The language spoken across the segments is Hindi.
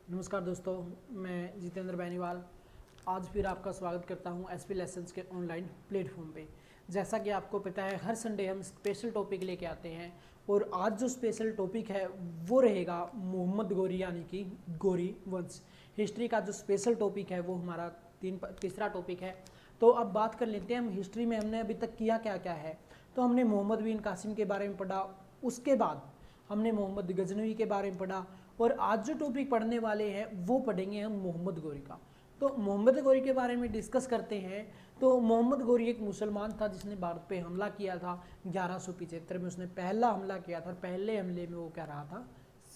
नमस्कार दोस्तों, मैं जितेंद्र बैनीवाल आज फिर आपका स्वागत करता हूं एसपी लेसन्स के ऑनलाइन प्लेटफॉर्म पे। जैसा कि आपको पता है, हर संडे हम स्पेशल टॉपिक लेके आते हैं और आज जो स्पेशल टॉपिक है वो रहेगा मोहम्मद गोरी यानी कि गोरी वंश। हिस्ट्री का जो स्पेशल टॉपिक है वो हमारा तीसरा टॉपिक है। तो अब बात कर लेते हैं हम हिस्ट्री में हमने अभी तक किया क्या क्या है। तो हमने मोहम्मद बिन कासिम के बारे में पढ़ा, उसके बाद हमने मोहम्मद गजनवी के बारे में पढ़ा और आज जो टॉपिक पढ़ने वाले हैं वो पढ़ेंगे हम मोहम्मद गोरी का। तो मोहम्मद गोरी के बारे में डिस्कस करते हैं। तो मोहम्मद गोरी एक मुसलमान था जिसने भारत पे हमला किया था 1175 में। उसने पहला हमला किया था, पहले हमले में वो क्या रहा था,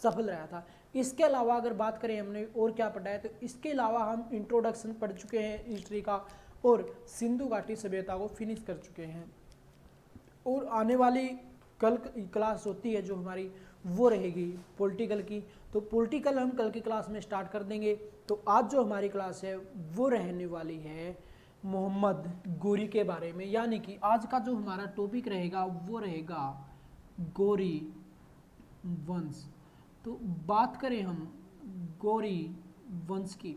सफल रहा था। इसके अलावा अगर बात करें हमने और क्या पढ़ा है, तो इसके अलावा हम इंट्रोडक्शन पढ़ चुके हैं हिस्ट्री का और सिंधु घाटी सभ्यता को फिनिश कर चुके हैं। और आने वाली कल क्लास होती है जो हमारी वो रहेगी पॉलिटिकल की। तो पॉलिटिकल हम कल की क्लास में स्टार्ट कर देंगे। तो आज जो हमारी क्लास है वो रहने वाली है मोहम्मद गोरी के बारे में, यानी कि आज का जो हमारा टॉपिक रहेगा वो रहेगा गोरी वंश। तो बात करें हम गोरी वंश की,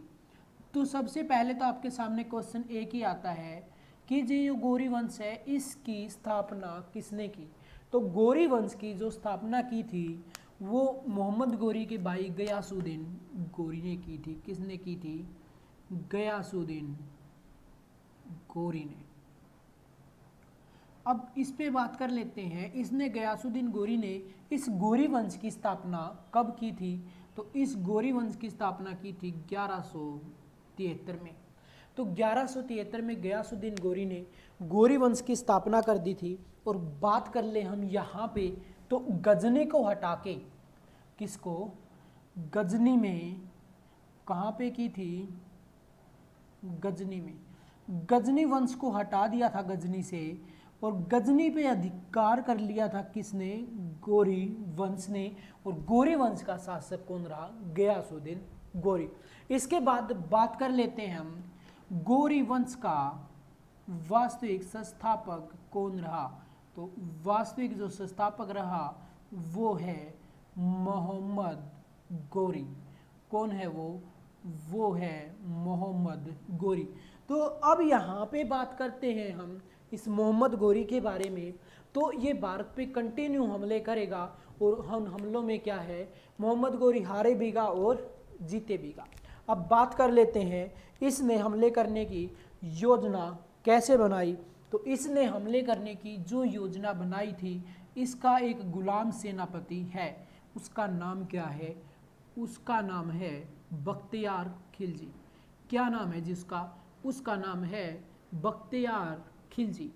तो सबसे पहले तो आपके सामने क्वेश्चन एक ही आता है कि जो गौरी वंश है इसकी स्थापना किसने की। तो गौरी वंश की जो स्थापना की थी वो मोहम्मद गोरी के भाई गयासुद्दीन गोरी ने की थी। किसने की थी? गयासुद्दीन गोरी ने। अब इस पे बात कर लेते हैं, इसने गयासुद्दीन गोरी ने इस गौरी वंश की स्थापना कब की थी? तो इस गौरी वंश की स्थापना की थी 1173 में। तो 1173 में गयासुद्दीन गोरी ने गौरी वंश की स्थापना कर दी थी। और बात कर ले हम यहाँ पे, तो गजनी को हटा के, किसको? गजनी में कहाँ पे की थी? गजनी में। गजनी वंश को हटा दिया था गजनी से और गजनी पे अधिकार कर लिया था किसने? गौरी वंश ने। और गौरी वंश का शासक कौन रहा? गयासुद्दीन गोरी। इसके बाद बात कर लेते हैं हम गौरी वंश का वास्तविक संस्थापक कौन रहा। तो वास्तविक जो संस्थापक रहा वो है मोहम्मद गोरी। कौन है वो है मोहम्मद गोरी। तो अब यहाँ पे बात करते हैं हम इस मोहम्मद गोरी के बारे में। तो ये भारत पे कंटिन्यू हमले करेगा और हम हमलों में क्या है, मोहम्मद गोरी हारे बीगा और जीते बीगा। अब बात कर लेते हैं इसने हमले करने की योजना कैसे बनाई। तो इसने हमले करने की जो योजना बनाई थी, इसका एक गुलाम सेनापति है, उसका नाम क्या है? उसका नाम है बख्तियार खिलजी। क्या नाम है जिसका? उसका नाम है बख्तियार खिलजी।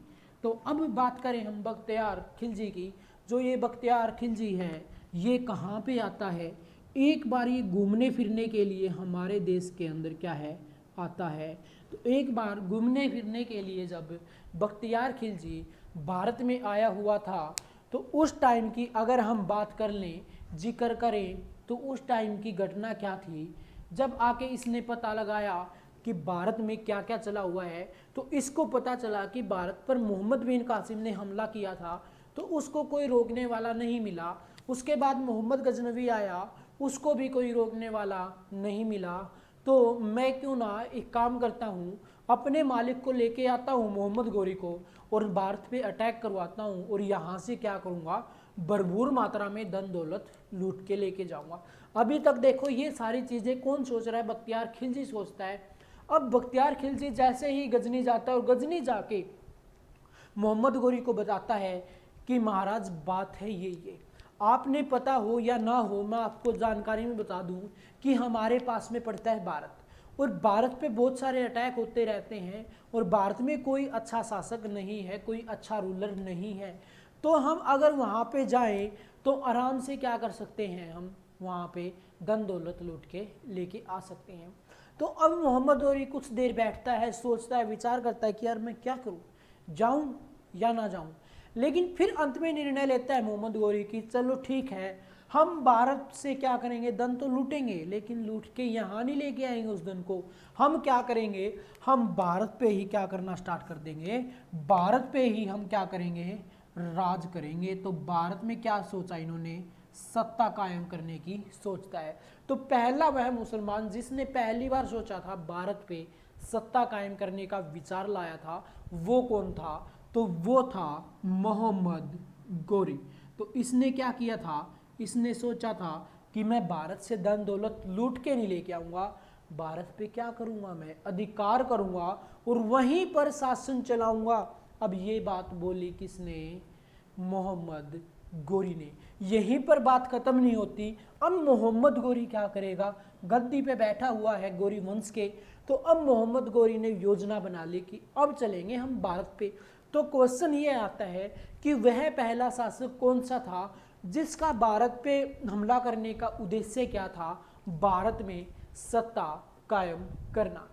तो अब बात करें हम बख्तियार खिलजी की। जो ये बख्तियार खिलजी है ये कहाँ पे आता है? एक बार ये घूमने फिरने के लिए हमारे देश के अंदर क्या है, आता है। तो एक बार घूमने फिरने के लिए जब बख्तियार खिलजी भारत में आया हुआ था, तो उस टाइम की अगर हम बात कर लें, जिक्र करें, तो उस टाइम की घटना क्या थी? जब आके इसने पता लगाया कि भारत में क्या क्या चला हुआ है, तो इसको पता चला कि भारत पर मोहम्मद बिन कासिम ने हमला किया था, तो उसको कोई रोकने वाला नहीं मिला। उसके बाद मोहम्मद गजनवी आया, उसको भी कोई रोकने वाला नहीं मिला। तो मैं क्यों ना एक काम करता हूँ, अपने मालिक को लेके आता हूँ मोहम्मद गोरी को और भारत पे अटैक करवाता हूँ और यहाँ से क्या करूँगा, भरपूर मात्रा में धन दौलत लूट के लेके जाऊँगा। अभी तक देखो ये सारी चीज़ें कौन सोच रहा है? बख्तियार खिलजी सोचता है। अब बख्तियार खिलजी जैसे ही गजनी जाता है और गजनी जाके मोहम्मद गोरी को बताता है कि महाराज बात है ये आपने पता हो या ना हो, मैं आपको जानकारी में बता दूं कि हमारे पास में पड़ता है भारत और भारत पे बहुत सारे अटैक होते रहते हैं और भारत में कोई अच्छा शासक नहीं है, कोई अच्छा रूलर नहीं है। तो हम अगर वहाँ पे जाएं तो आराम से क्या कर सकते हैं, हम वहाँ पे धन दौलत लूट के लेके आ सकते हैं। तो अब मोहम्मद गोरी कुछ देर बैठता है, सोचता है, विचार करता है कि यार मैं क्या करूँ, जाऊँ या ना जाऊँ। लेकिन फिर अंत में निर्णय लेता है मोहम्मद गोरी कि चलो ठीक है, हम भारत से क्या करेंगे, धन तो लूटेंगे लेकिन लूट के यहाँ नहीं लेके आएंगे उस धन को। हम क्या करेंगे, हम भारत पे ही क्या करना स्टार्ट कर देंगे, भारत पे ही हम क्या करेंगे, राज करेंगे। तो भारत में क्या सोचा इन्होंने, सत्ता कायम करने की सोचता है। तो पहला वह मुसलमान जिसने पहली बार सोचा था भारत पे सत्ता कायम करने का विचार लाया था, वो कौन था? तो वो था मोहम्मद गोरी। तो इसने क्या किया था? इसने सोचा था कि मैं भारत से धन दौलत लूट के नहीं लेके आऊँगा, भारत पे क्या करूँगा, मैं अधिकार करूँगा और वहीं पर शासन चलाऊँगा। अब ये बात बोली किसने? मोहम्मद गोरी ने। यहीं पर बात खत्म नहीं होती। अब मोहम्मद गोरी क्या करेगा? गद्दी पे बैठा हुआ है गोरी वंश के, तो अब मोहम्मद गोरी ने योजना बना ली कि अब चलेंगे हम भारत पे। तो क्वेश्चन ये आता है कि वह पहला शासक कौन सा था जिसका भारत पे हमला करने का उद्देश्य क्या था? भारत में सत्ता कायम करना।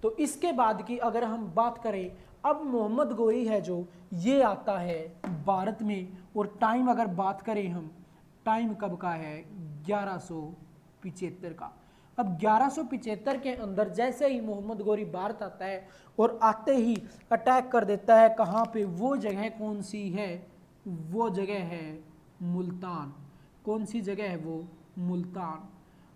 तो इसके बाद की अगर हम बात करें, अब मोहम्मद गोरी है जो ये आता है भारत में, और टाइम अगर बात करें हम, टाइम कब का है? 1175 का। अब 1175 के अंदर जैसे ही मोहम्मद गोरी भारत आता है और आते ही अटैक कर देता है, कहाँ पे? वो जगह कौन सी है? वो जगह है मुल्तान। कौन सी जगह है वो? मुल्तान।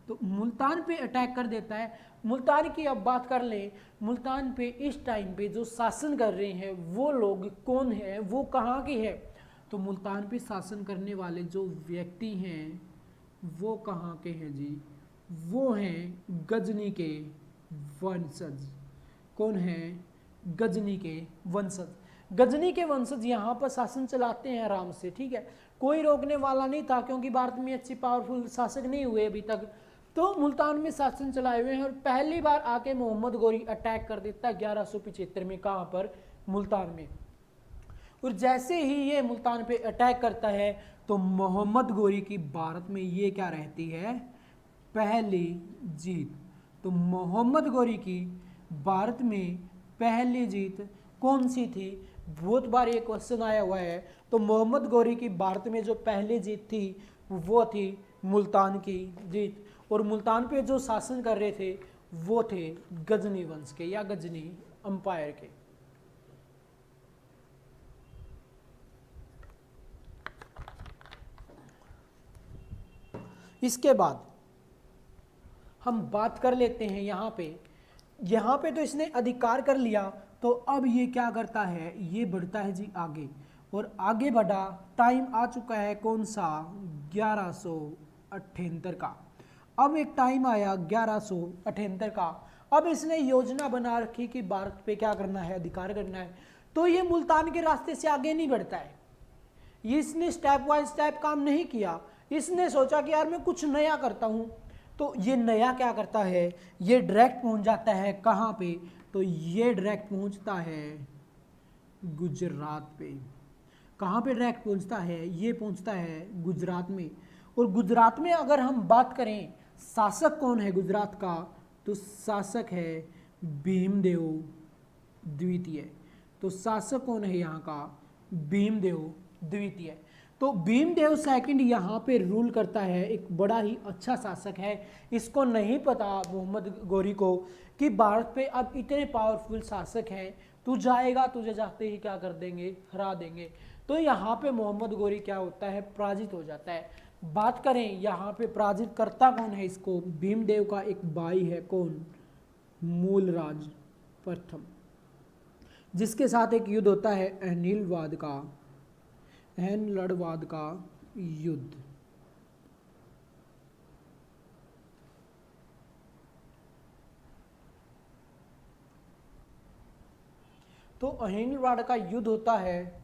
तो मुल्तान पे अटैक कर देता है। मुल्तान की अब बात कर लें, मुल्तान पे इस टाइम पे जो शासन कर रहे हैं वो लोग कौन है, वो कहाँ के हैं? तो मुल्तान पे शासन करने वाले जो व्यक्ति हैं वो कहाँ के हैं जी? वो हैं गजनी के वंशज। कौन है? गजनी के वंशज। गजनी के वंशज यहाँ पर शासन चलाते हैं आराम से, ठीक है, कोई रोकने वाला नहीं था, क्योंकि भारत में अच्छी पावरफुल शासक नहीं हुए अभी तक। तो मुल्तान में शासन चलाए हुए हैं और पहली बार आके मोहम्मद गोरी अटैक कर देता है 1175 में। कहाँ पर? मुल्तान में। और जैसे ही ये मुल्तान पे अटैक करता है तो मोहम्मद गोरी की भारत में ये क्या रहती है? पहली जीत। तो मोहम्मद गोरी की भारत में पहली जीत कौन सी थी? बहुत बार ये क्वेश्चन आया हुआ है। तो मोहम्मद गोरी की भारत में जो पहली जीत थी वो थी मुल्तान की जीत। और मुल्तान पे जो शासन कर रहे थे वो थे गजनी वंश के या गजनी अंपायर के। इसके बाद हम बात कर लेते हैं यहाँ पे तो इसने अधिकार कर लिया। तो अब ये क्या करता है? ये बढ़ता है जी आगे, और आगे बढ़ा। टाइम आ चुका है कौन सा? 1178 का। अब एक टाइम आया 1178 का। अब इसने योजना बना रखी कि भारत पे क्या करना है? अधिकार करना है। तो ये मुल्तान के रास्ते से आगे नहीं बढ़ता है, इसने स्टेप बाय स्टेप काम नहीं किया। इसने सोचा कि यार मैं कुछ नया करता हूं। तो ये नया क्या करता है? ये डायरेक्ट पहुंच जाता है कहां पे? तो ये डायरेक्ट पहुंचता है गुजरात पे। कहां पे डायरेक्ट पहुंचता है? ये पहुंचता है गुजरात में। और गुजरात में अगर हम बात करें शासक कौन है गुजरात का? तो शासक है भीमदेव द्वितीय। तो शासक कौन है यहाँ का? भीमदेव द्वितीय। तो भीमदेव सेकंड यहाँ पे रूल करता है, एक बड़ा ही अच्छा शासक है। इसको नहीं पता मोहम्मद गोरी को कि भारत पे अब इतने पावरफुल शासक हैं, तू जाएगा तुझे जाते ही क्या कर देंगे? हरा देंगे। तो यहाँ पे मोहम्मद गोरी क्या होता है? पराजित हो जाता है। बात करें यहाँ पे पराजित करता कौन है इसको? भीमदेव का एक भाई है, कौन? मूलराज प्रथम, जिसके साथ एक युद्ध होता है अहनलवाद का युद्ध। तो अहनलवाद का युद्ध होता है,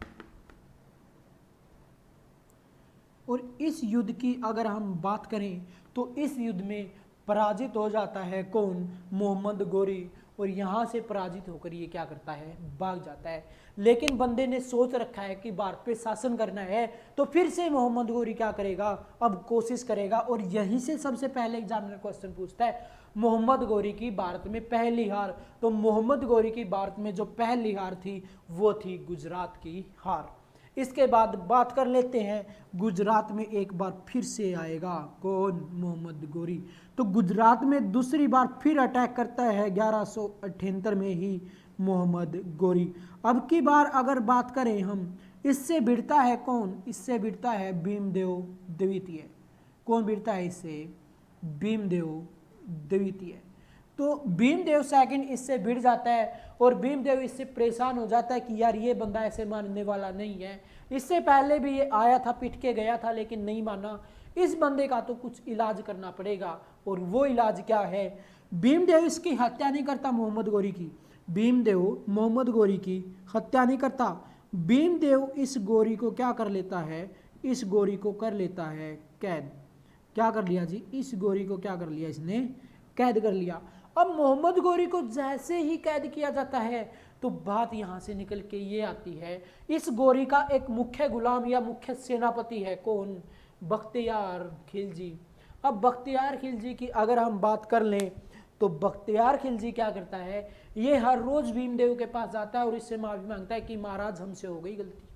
और इस युद्ध की अगर हम बात करें तो इस युद्ध में पराजित हो जाता है कौन? मोहम्मद गोरी। और यहाँ से पराजित होकर ये क्या करता है? भाग जाता है। लेकिन बंदे ने सोच रखा है कि भारत पे शासन करना है, तो फिर से मोहम्मद गोरी क्या करेगा? अब कोशिश करेगा। और यहीं से सबसे पहले एग्जामिनर क्वेश्चन पूछता है मोहम्मद गोरी की भारत में पहली हार। तो मोहम्मद गोरी की भारत में जो पहली हार थी वो थी गुजरात की हार। इसके बाद बात कर लेते हैं गुजरात में एक बार फिर से आएगा कौन? मोहम्मद गोरी। तो गुजरात में दूसरी बार फिर अटैक करता है 1178 में ही मोहम्मद गोरी। अब की बार अगर बात करें हम, इससे भिड़ता है कौन? इससे भिड़ता है भीमदेव द्वितीय। कौन भिड़ता है इससे? भीमदेव द्वितीय। तो भीमदेव सेकंड इससे भिड़ जाता है और भीमदेव इससे परेशान हो जाता है कि यार ये बंदा ऐसे मानने वाला नहीं है, इससे पहले भी ये आया था, पिट के गया था लेकिन नहीं माना, इस बंदे का तो कुछ इलाज करना पड़ेगा। और वो इलाज क्या है? भीमदेव इसकी हत्या नहीं करता मोहम्मद गोरी की, भीमदेव मोहम्मद गोरी की हत्या नहीं करता। भीमदेव इस गोरी को क्या कर लेता है? इस गोरी को कर लेता है कैद। क्या कर लिया जी? इस गोरी को क्या कर लिया? इसने कैद कर लिया। अब मोहम्मद गोरी को जैसे ही कैद किया जाता है तो बात यहां से निकल के ये आती है, इस गोरी का एक मुख्य गुलाम या मुख्य सेनापति है, कौन? बख्तियार खिलजी। अब बख्तियार खिलजी की अगर हम बात कर लें तो बख्तियार खिलजी क्या करता है? ये हर रोज भीमदेव के पास जाता है और इससे माफी मांगता है कि महाराज हमसे हो गई गलती,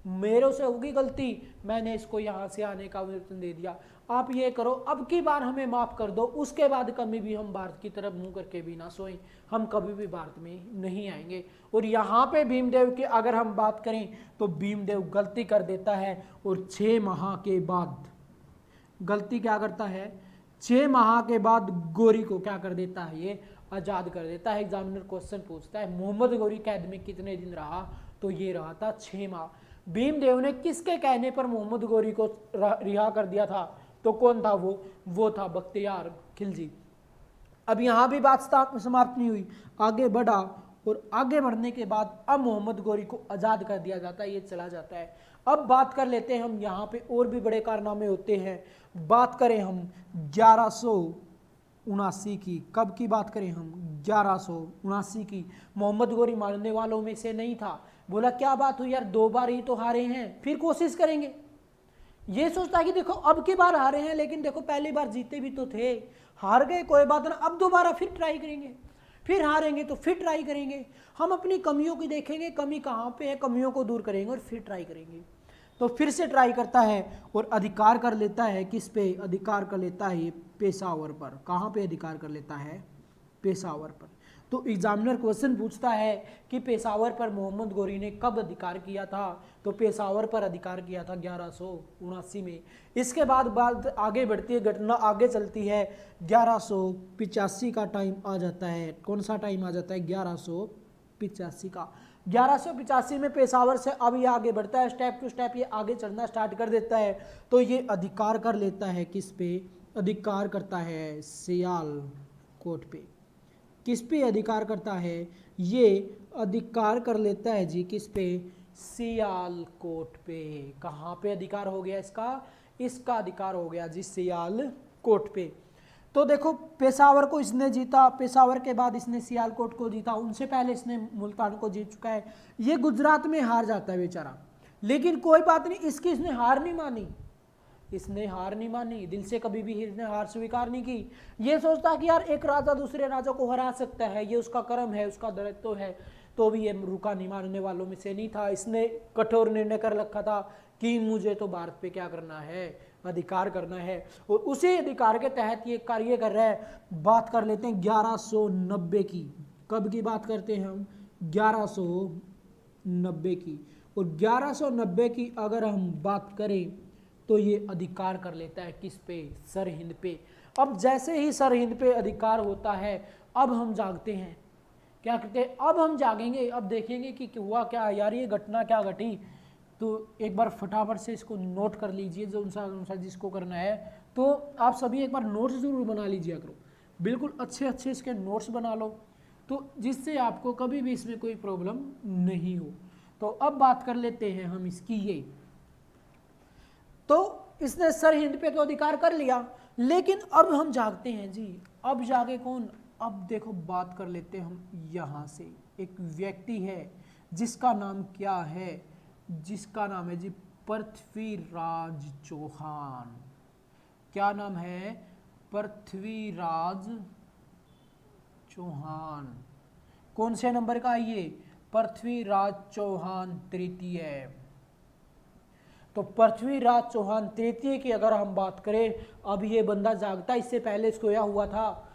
मेरे से होगी गलती, मैंने इसको यहाँ से आने का वेतन दे दिया, आप ये करो अब की बार हमें माफ कर दो, उसके बाद कभी भी हम भारत की तरफ मुंह करके भी ना सोएं, हम कभी भी भारत में नहीं आएंगे। और यहाँ पे भीमदेव की अगर हम बात करें तो भीमदेव गलती कर देता है और 6 माह के बाद गलती क्या करता है? 6 माह के बाद गोरी को क्या कर देता है? ये आज़ाद कर देता है। एग्जामिनर क्वेश्चन पूछता है मोहम्मद गोरी कैद में कितने दिन रहा? तो ये रहा था 6 माह। भीमदेव ने किसके कहने पर मोहम्मद गोरी को रिहा कर दिया था? तो कौन था वो था बख्तियार खिलजी। अब यहां भी बात समाप्त नहीं हुई, आगे बढ़ा और आगे बढ़ने के बाद अब मोहम्मद गोरी को आज़ाद कर दिया जाता है, ये चला जाता है। अब बात कर लेते हैं हम यहाँ पे और भी बड़े कारनामे होते हैं। बात करें हम 1179 की, कब की बात करें हम? 1179 की। मोहम्मद गोरी मारने वालों में से नहीं था, बोला क्या बात हुई यार, 2 बार ही तो हारे हैं, फिर कोशिश करेंगे। ये सोचता कि देखो अब की बार हारे हैं लेकिन देखो पहली बार जीते भी तो थे, हार गए कोई बात ना, अब दोबारा फिर ट्राई करेंगे, फिर हारेंगे तो फिर ट्राई करेंगे, हम अपनी कमियों की देखेंगे, कमी कहाँ पे है, कमियों को दूर करेंगे और फिर ट्राई करेंगे। तो फिर से ट्राई करता है और अधिकार कर लेता है किस पे? अधिकार कर लेता है ये पेशावर पर। कहाँ पे अधिकार कर लेता है? पेशावर पर। तो एग्जामिनर क्वेश्चन पूछता है कि पेशावर पर मोहम्मद गोरी ने कब अधिकार किया था? तो पेशावर पर अधिकार किया था 1179 में। इसके बाद बात आगे बढ़ती है, घटना आगे चलती है, 1185 का टाइम आ जाता है। कौन सा टाइम आ जाता है? 1185 का। 1185 में पेशावर से अब ये आगे बढ़ता है, स्टेप टू स्टेप ये आगे चढ़ना स्टार्ट कर देता है। तो ये अधिकार कर लेता है किस पे? अधिकार करता है सियालकोट पे। किस पे अधिकार करता है? ये अधिकार कर लेता है जी किस पे? सियालकोट पे। कहाँ पे अधिकार हो गया इसका? इसका अधिकार हो गया जी सियालकोट पे। तो देखो पेशावर को इसने जीता, पेशावर के बाद इसने सियालकोट को जीता, उनसे पहले इसने मुल्तान को जीत चुका है। ये गुजरात में हार जाता है बेचारा, लेकिन कोई बात नहीं, इसकी इसने हार नहीं मानी, इसने हार नहीं मानी, दिल से कभी भी इसने हार स्वीकार नहीं की। ये सोचता कि यार एक राजा दूसरे राजा को हरा सकता है, ये उसका कर्म है, उसका दायित्व है, तो भी ये रुका नहीं, मानने वालों में से नहीं था। इसने कठोर निर्णय कर रखा था कि मुझे तो भारत पे क्या करना है? अधिकार करना है, और उसी अधिकार के तहत ये कार्य कर रहा है। बात कर लेते हैं 1190 की। कब की बात करते हैं हम? 1190 की। और 1190 की अगर हम बात करें तो ये अधिकार कर लेता है किस पे? सरहिंद पे। अब जैसे ही सरहिंद पे अधिकार होता है, अब हम जागते हैं, क्या कहते हैं? अब हम जागेंगे, अब देखेंगे कि हुआ क्या यार, ये घटना क्या घटी। तो एक बार फटाफट से इसको नोट कर लीजिए, जो अनुसार जिसको करना है। तो आप सभी एक बार नोट्स जरूर बना लीजिए करो, बिल्कुल अच्छे अच्छे इसके नोट्स बना लो, तो जिससे आपको कभी भी इसमें कोई प्रॉब्लम नहीं हो। तो अब बात कर लेते हैं हम इसकी। ये तो इसने सरहिंद पे तो अधिकार कर लिया, लेकिन अब हम जागते हैं जी। अब जागे कौन? अब देखो बात कर लेते हैं हम यहाँ से। एक व्यक्ति है जिसका नाम क्या है? जिसका नाम है जी पृथ्वीराज चौहान। क्या नाम है? पृथ्वीराज चौहान। कौन से नंबर का है ये? पृथ्वीराज चौहान तृतीय। तो पृथ्वीराज चौहान तृतीय की अगर हम बात करें, अब ये बंदा जागता, इससे पहले इसको यह हुआ था,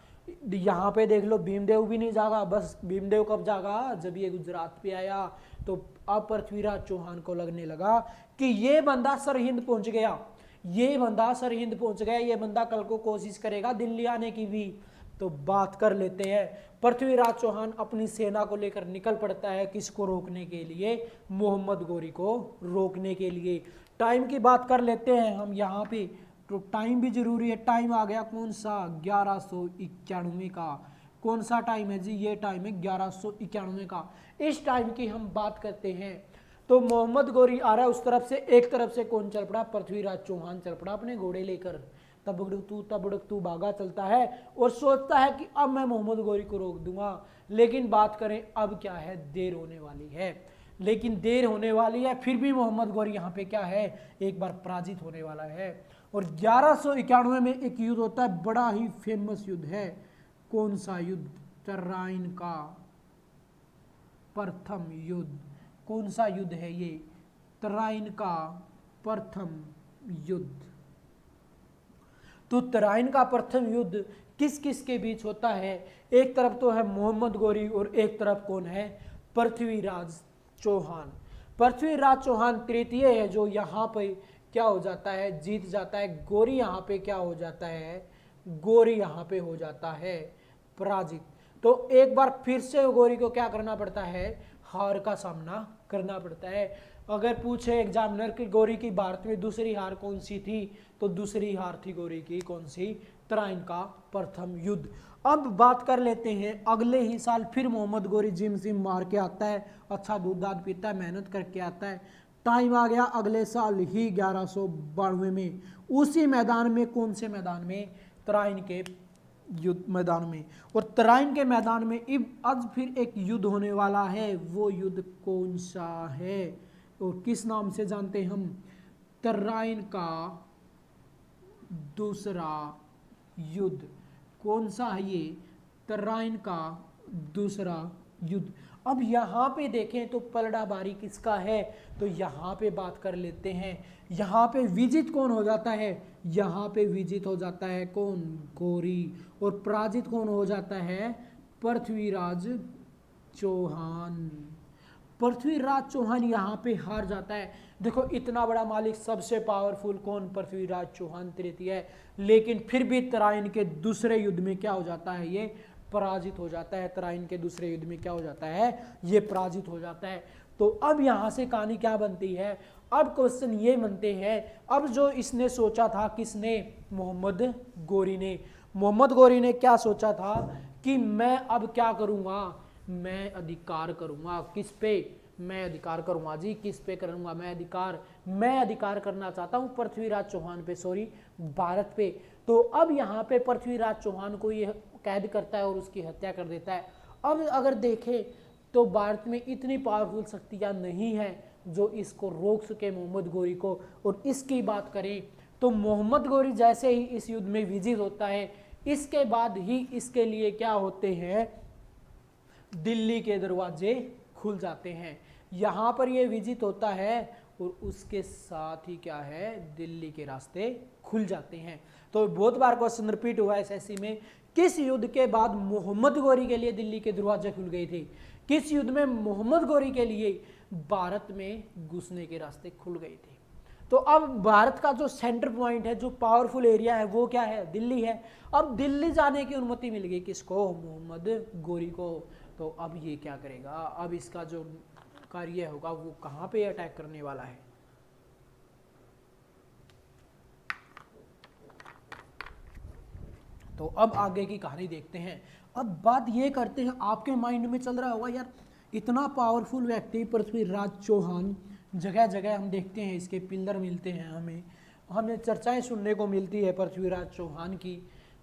यहाँ पे देख लो भीमदेव भी नहीं जागा, बस भीमदेव कब जागा? जब ये गुजरात पे आया। तो अब पृथ्वीराज चौहान को लगने लगा कि ये बंदा सरहिंद पहुंच गया, ये बंदा सरहिंद पहुंच गया, ये बंदा कल को कोशिश करेगा दिल्ली आने की भी। तो बात कर लेते हैं, पृथ्वीराज चौहान अपनी सेना को लेकर निकल पड़ता है, किसको रोकने के लिए, मोहम्मद गोरी को रोकने के लिए। टाइम की बात कर लेते हैं हम यहाँ पे, तो टाइम भी जरूरी है। टाइम आ गया कौन सा, 1191 का। कौन सा टाइम है जी, ये टाइम है 1191 का। इस टाइम की हम बात करते हैं, तो मोहम्मद गोरी आ रहा है उस तरफ से, एक तरफ से कौन चल पड़ा, पृथ्वीराज चौहान चल पड़ा अपने घोड़े लेकर। तबड़क तू भागा चलता है और सोचता है कि अब मैं मोहम्मद गोरी को रोक दूंगा। लेकिन बात करें अब क्या है, देर होने वाली है। लेकिन देर होने वाली है, फिर भी मोहम्मद गोरी यहाँ पे क्या है, एक बार पराजित होने वाला है। और 1191 में एक युद्ध होता है, बड़ा ही फेमस युद्ध है। कौन सा युद्ध, तराइन का प्रथम युद्ध। कौन सा युद्ध है ये, तराइन का प्रथम युद्ध। तो तराइन का प्रथम युद्ध किस किस के बीच होता है, एक तरफ तो है मोहम्मद गोरी और एक तरफ कौन है, पृथ्वीराज चौहान। पृथ्वीराज चौहान तृतीय है जो यहाँ पे क्या हो जाता है, जीत जाता है। गोरी यहाँ पे क्या हो जाता है, गोरी यहाँ पे हो जाता है पराजित। तो एक बार फिर से गोरी को क्या करना पड़ता है, हार का सामना करना पड़ता है। अगर पूछे एग्जामिनर की गोरी की भारत में दूसरी हार कौन सी थी, तो दूसरी हार थी गोरी की कौन सी, तराइन का प्रथम युद्ध। अब बात कर लेते हैं, अगले ही साल फिर मोहम्मद गोरी जिम सिम मार के आता है, अच्छा दूध दाद पीता है, मेहनत करके आता है। टाइम आ गया अगले साल ही 1192 में, उसी मैदान में, कौन से मैदान में, तराइन के युद्ध मैदान में। और तराइन के मैदान में अब फिर एक युद्ध होने वाला है। वो युद्ध कौन सा है और किस नाम से जानते हम, तराइन का दूसरा युद्ध। कौन सा है ये, तराइन का दूसरा युद्ध। अब यहाँ पे देखें तो पलड़ा बारी किसका है, तो यहाँ पे बात कर लेते हैं। यहाँ पे विजित कौन हो जाता है, यहाँ पे विजित हो जाता है कौन, गोरी। और पराजित कौन हो जाता है, पृथ्वीराज चौहान। पृथ्वीराज चौहान यहाँ पे हार जाता है। देखो इतना बड़ा मालिक, सबसे पावरफुल कौन, पृथ्वीराज चौहान तृतीय है। लेकिन फिर भी तराइन के दूसरे युद्ध में क्या हो जाता है, ये पराजित हो जाता है। तराइन के दूसरे युद्ध में क्या हो जाता है, ये पराजित हो जाता है। तो अब यहाँ से कहानी क्या बनती है, अब क्वेश्चन ये बनते हैं, अब जो इसने सोचा था, किसने, मोहम्मद गोरी ने। मोहम्मद गोरी ने क्या सोचा था कि मैं अब क्या करूँगा, मैं अधिकार करूँगा किस पे, मैं अधिकार करूँगा जी, किस पे करूँगा मैं अधिकार करना चाहता हूँ पृथ्वीराज चौहान पे, सॉरी भारत पे। तो अब यहाँ पे पृथ्वीराज चौहान को ये कैद करता है और उसकी हत्या कर देता है। अब अगर देखें तो भारत में इतनी पावरफुल शक्तियाँ नहीं है जो इसको रोक सके मोहम्मद गोरी को। और इसकी बात करें तो मोहम्मद गोरी जैसे ही इस युद्ध में विजित होता है, इसके बाद ही इसके लिए क्या होते हैं, दिल्ली के दरवाजे खुल जाते हैं। यहाँ पर ये विजित होता है और उसके साथ ही क्या है, दिल्ली के रास्ते खुल जाते हैं। तो बहुत बार क्वेश्चन रिपीट हुआ एसएससी में, किस युद्ध के बाद मोहम्मद गोरी के लिए दिल्ली के दरवाजे खुल गए थे, किस युद्ध में मोहम्मद गोरी के लिए भारत में घुसने के रास्ते खुल गए थे। तो अब भारत का जो सेंटर पॉइंट है, जो पावरफुल एरिया है, वो क्या है, दिल्ली है। अब दिल्ली जाने की अनुमति मिल गई किसको, मोहम्मद गोरी को। तो अब ये क्या करेगा, अब इसका जो कार्य होगा वो कहाँ पे अटैक करने वाला है। तो अब आगे की कहानी देखते हैं। अब बात ये करते हैं, आपके माइंड में चल रहा होगा यार इतना पावरफुल व्यक्ति पृथ्वीराज चौहान, जगह जगह हम देखते हैं इसके पिलर मिलते हैं, हमें चर्चाएं सुनने को मिलती है पृथ्वीराज चौहान की।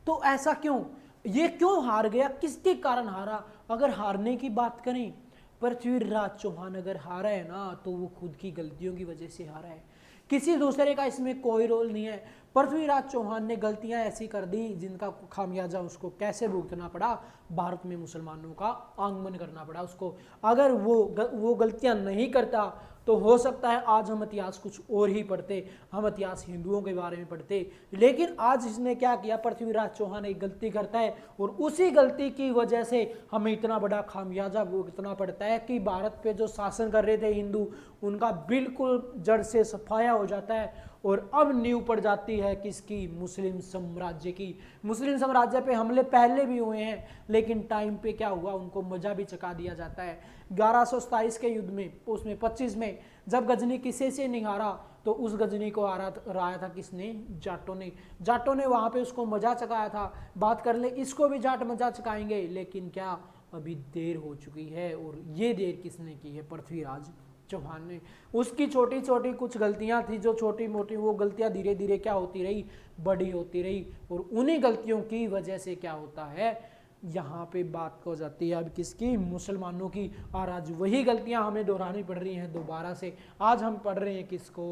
तो ऐसा क्यों, ये क्यों हार गया, किसके कारण हारा। अगर हारने की बात करें, पृथ्वीराज चौहान अगर हारा है ना, तो वो खुद की गलतियों की वजह से हारा है, किसी दूसरे का इसमें कोई रोल नहीं है। पृथ्वीराज चौहान ने गलतियां ऐसी कर दी जिनका खामियाजा उसको कैसे भुगतना पड़ा, भारत में मुसलमानों का आगमन करना पड़ा उसको। अगर वो गलतियां नहीं करता तो हो सकता है आज हम इतिहास कुछ और ही पढ़ते, हम इतिहास हिंदुओं के बारे में पढ़ते। लेकिन आज इसने क्या किया, पृथ्वीराज चौहान एक गलती करता है और उसी गलती की वजह से हमें इतना बड़ा खामियाजा भुगतना पड़ता है कि भारत पे जो शासन कर रहे थे हिंदू, उनका बिल्कुल जड़ से सफाया हो जाता है और अब नींव पड़ जाती है किसकी? मुस्लिम साम्राज्य की। मुस्लिम साम्राज्य पे हमले पहले भी हुए हैं, लेकिन टाइम पे क्या हुआ, उनको मजा भी चखा दिया जाता है। 1127 के युद्ध में, उसमें 25 में जब गजनी किसी से नहीं हारा, तो उस गजनी को हराया था किसने? जाटों ने। जाटों ने वहां पे उसको मजा चखाया था। बात कर ले, इसको भी जाट मजा चखाएंगे, लेकिन क्या अभी देर हो चुकी है। और ये देर किसने की है? पृथ्वीराज चौहान ने। उसकी छोटी छोटी कुछ गलतियां थी, जो छोटी मोटी, वो गलतियां धीरे धीरे क्या होती रही? बड़ी होती रही। और उन्हीं गलतियों की वजह से क्या होता है, यहाँ पे बात हो जाती है अब किसकी? मुसलमानों की। और आज वही गलतियां हमें दोहरानी पड़ रही हैं दोबारा से। आज हम पढ़ रहे हैं किसको?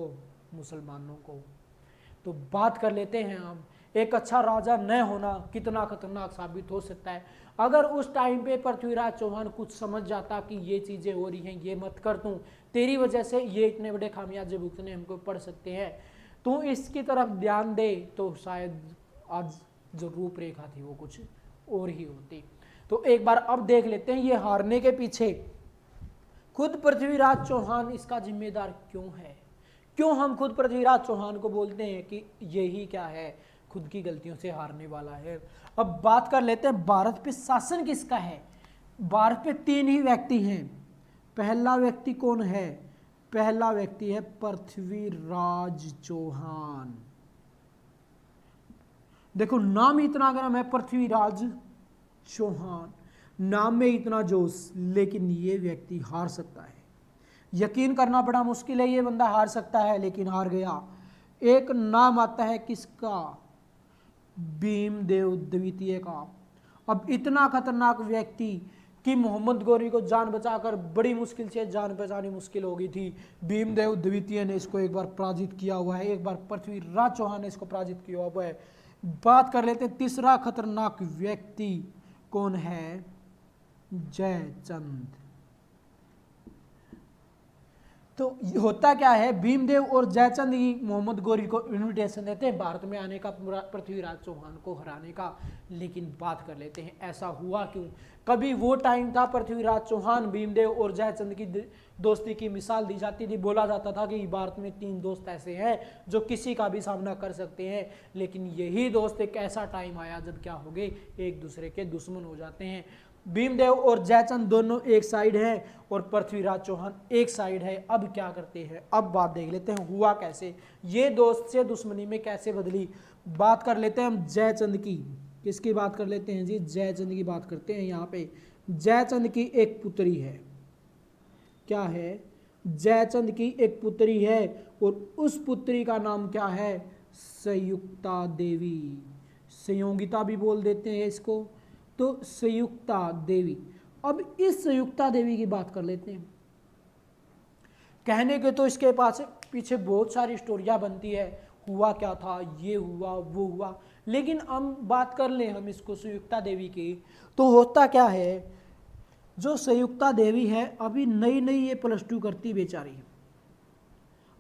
मुसलमानों को। तो बात कर लेते हैं हम, एक अच्छा राजा न होना कितना खतरनाक साबित हो सकता है। अगर उस टाइम पे पृथ्वीराज चौहान कुछ समझ जाता कि ये चीज़ें हो रही हैं, ये मत कर, तू तेरी वजह से ये इतने बड़े खामियाजे भुगतने हमको पड़ सकते हैं, तू इसकी तरफ ध्यान दे, तो शायद आज जो रूपरेखा थी वो कुछ और ही होती। तो एक बार अब देख लेते हैं ये हारने के पीछे खुद पृथ्वीराज चौहान इसका जिम्मेदार क्यों है। क्यों हम खुद पृथ्वीराज चौहान को बोलते हैं कि यही क्या है, खुद की गलतियों से हारने वाला है। अब बात कर लेते हैं भारत पे शासन किसका है। भारत पे 3 ही व्यक्ति हैं। पहला व्यक्ति कौन है? पहला व्यक्ति है पृथ्वीराज चौहान। देखो नाम इतना गर्म है, पृथ्वीराज चौहान, नाम में इतना जोश, लेकिन ये व्यक्ति हार सकता है। यकीन करना बड़ा मुश्किल है, ये बंदा हार सकता है, लेकिन हार गया। एक नाम आता है किसका? भीमदेव द्वितीय का। अब इतना खतरनाक व्यक्ति कि मोहम्मद गौरी को जान बचाकर बड़ी मुश्किल से जान बचानी मुश्किल हो गई थी। भीमदेव द्वितीय ने इसको एक बार पराजित किया हुआ है, एक बार पृथ्वीराज चौहान ने इसको पराजित किया हुआ है। बात कर लेते हैं तीसरा खतरनाक व्यक्ति कौन है? जयचंद। तो होता क्या है, भीमदेव और जयचंद ही मोहम्मद गौरी को इन्विटेशन देते हैं भारत में आने का, पृथ्वीराज चौहान को हराने का। लेकिन बात कर लेते हैं ऐसा हुआ क्यों। कभी वो टाइम था पृथ्वीराज चौहान, भीमदेव और जयचंद की दोस्ती की मिसाल दी जाती थी। बोला जाता था कि भारत में 3 दोस्त ऐसे हैं जो किसी का भी सामना कर सकते हैं। लेकिन यही दोस्त एक ऐसा टाइम आया जब क्या हो गए, एक दूसरे के दुश्मन हो जाते हैं। भीमदेव और जयचंद दोनों एक साइड हैं और पृथ्वीराज चौहान एक साइड है। अब क्या करते हैं, अब बात देख लेते हैं हुआ कैसे, ये दोस्त से दुश्मनी में कैसे बदली। बात कर लेते हैं हम जयचंद की। किसकी बात कर लेते हैं जी? जयचंद की बात करते हैं। यहाँ पे जयचंद की एक पुत्री है। क्या है? जयचंद की एक पुत्री है और उस पुत्री का नाम क्या है? संयुक्ता देवी। संयोगिता भी बोल देते हैं इसको, तो संयुक्ता देवी। अब इस संयुक्ता देवी की बात कर लेते हैं। कहने के तो इसके पास पीछे बहुत सारी स्टोरियां बनती है, हुआ क्या था, ये हुआ वो हुआ, लेकिन हम बात कर लें हम इसको संयुक्ता देवी की, तो होता क्या है, जो संयुक्ता देवी है अभी नई नई ये +2 करती बेचारी।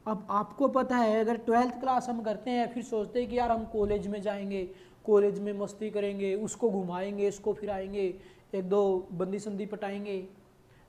अब आपको पता है अगर 12th क्लास हम करते हैं फिर सोचते हैं कि यार हम कॉलेज में जाएंगे, कॉलेज में मस्ती करेंगे, उसको घुमाएंगे, इसको फिराएंगे, 1-2 बंदी संदी पटाएंगे,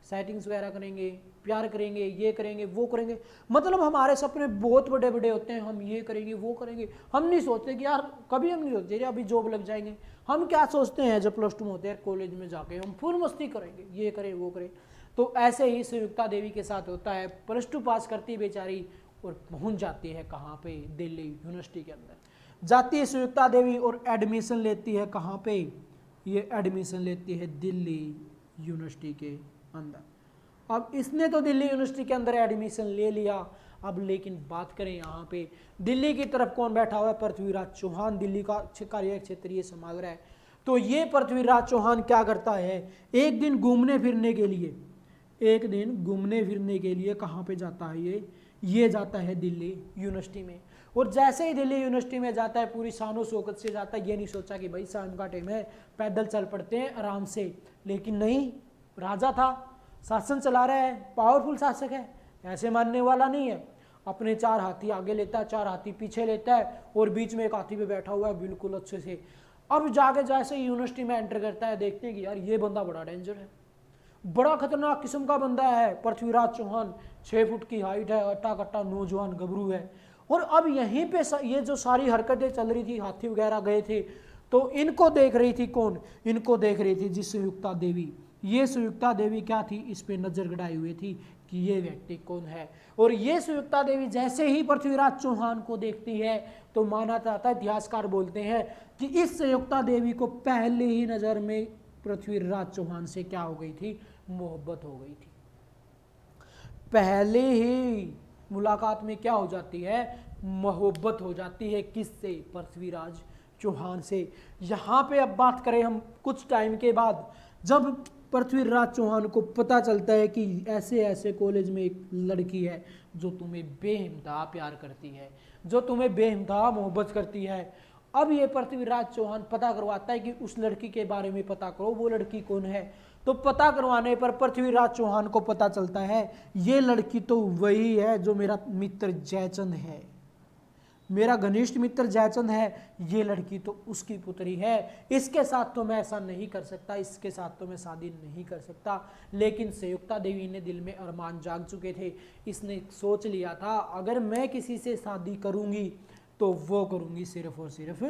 सेटिंग्स वगैरह करेंगे, प्यार करेंगे, ये करेंगे वो करेंगे। मतलब हमारे सपने बहुत बड़े बड़े होते हैं, हम ये करेंगे वो करेंगे। हम नहीं सोचते कि यार, कभी हम नहीं सोचते यार अभी जॉब लग जाएंगे। हम क्या सोचते हैं जब +2 में होते हैं, कॉलेज में जाके हम फुल मस्ती करेंगे, ये करें वो करें। तो ऐसे ही संयुक्ता देवी के साथ होता है। +2 पास करती बेचारी और पहुंच जाती है कहाँ पे, दिल्ली यूनिवर्सिटी के अंदर जाती है संयुक्ता देवी और एडमिशन लेती है कहाँ पे, ये एडमिशन लेती है दिल्ली यूनिवर्सिटी के अंदर। अब इसने तो दिल्ली यूनिवर्सिटी के अंदर एडमिशन ले लिया। अब लेकिन बात करें यहाँ पे दिल्ली की तरफ कौन बैठा हुआ है, पृथ्वीराज चौहान दिल्ली का कार्य क्षेत्र ये संभाल रहा है। तो ये पृथ्वीराज चौहान क्या करता है, एक दिन घूमने फिरने के लिए, एक दिन घूमने फिरने के लिए कहाँ पे जाता है, ये जाता है दिल्ली यूनिवर्सिटी में। और जैसे ही दिल्ली यूनिवर्सिटी में जाता है पूरी शानो शौकत से जाता है, ये नहीं सोचा कि भाई शाम का टाइम है पैदल चल पड़ते हैं आराम से। लेकिन नहीं, राजा था, शासन चला रहा है, पावरफुल शासक है, ऐसे मानने वाला नहीं है। अपने 4 हाथी आगे लेता है, 4 हाथी पीछे लेता है और बीच में एक हाथी पे बैठा हुआ है बिल्कुल अच्छे से। अब जाके जैसे यूनिवर्सिटी में एंटर करता है, देखते हैं कि यार ये बंदा बड़ा डेंजर है, बड़ा खतरनाक किस्म का बंदा है। पृथ्वीराज चौहान 6 फुट की हाइट है, अट्टा कट्टा नौजवान गबरू है और अब यहीं पे ये जो सारी हरकतें चल रही थी, हाथी वगैरह गए थे, तो इनको देख रही थी कौन? इनको देख रही थी जी सुयुक्ता देवी। ये सुयुक्ता देवी क्या थी? इस पे नजर गड़ाई हुई थी कि ये व्यक्ति कौन है। और ये सुयुक्ता देवी जैसे ही पृथ्वीराज चौहान को देखती है तो माना जाता है, इतिहासकार बोलते हैं कि इस सुयुक्ता देवी को पहले ही नजर में पृथ्वीराज चौहान से क्या हो गई थी? मोहब्बत हो गई थी। पहले ही मुलाकात में क्या हो जाती है? मोहब्बत हो जाती है। किससे? पृथ्वीराज चौहान से। यहाँ पे अब बात करें हम कुछ टाइम के बाद, जब पृथ्वीराज चौहान को पता चलता है कि ऐसे ऐसे कॉलेज में एक लड़की है जो तुम्हें बेइंतहा प्यार करती है, जो तुम्हें बेइंतहा मोहब्बत करती है। अब ये पृथ्वीराज चौहान पता करवाता है कि उस लड़की के बारे में पता करो, वो लड़की कौन है। तो पता करवाने पर पृथ्वीराज चौहान को पता चलता है ये लड़की तो वही है जो मेरा मित्र जयचंद है, मेरा घनिष्ठ मित्र जयचंद है, ये लड़की तो उसकी पुत्री है। इसके साथ तो मैं ऐसा नहीं कर सकता, इसके साथ तो मैं शादी नहीं कर सकता। लेकिन संयुक्ता देवी ने दिल में अरमान जाग चुके थे। इसने सोच लिया था अगर मैं किसी से शादी करूंगी तो वो करूंगी सिर्फ और सिर्फ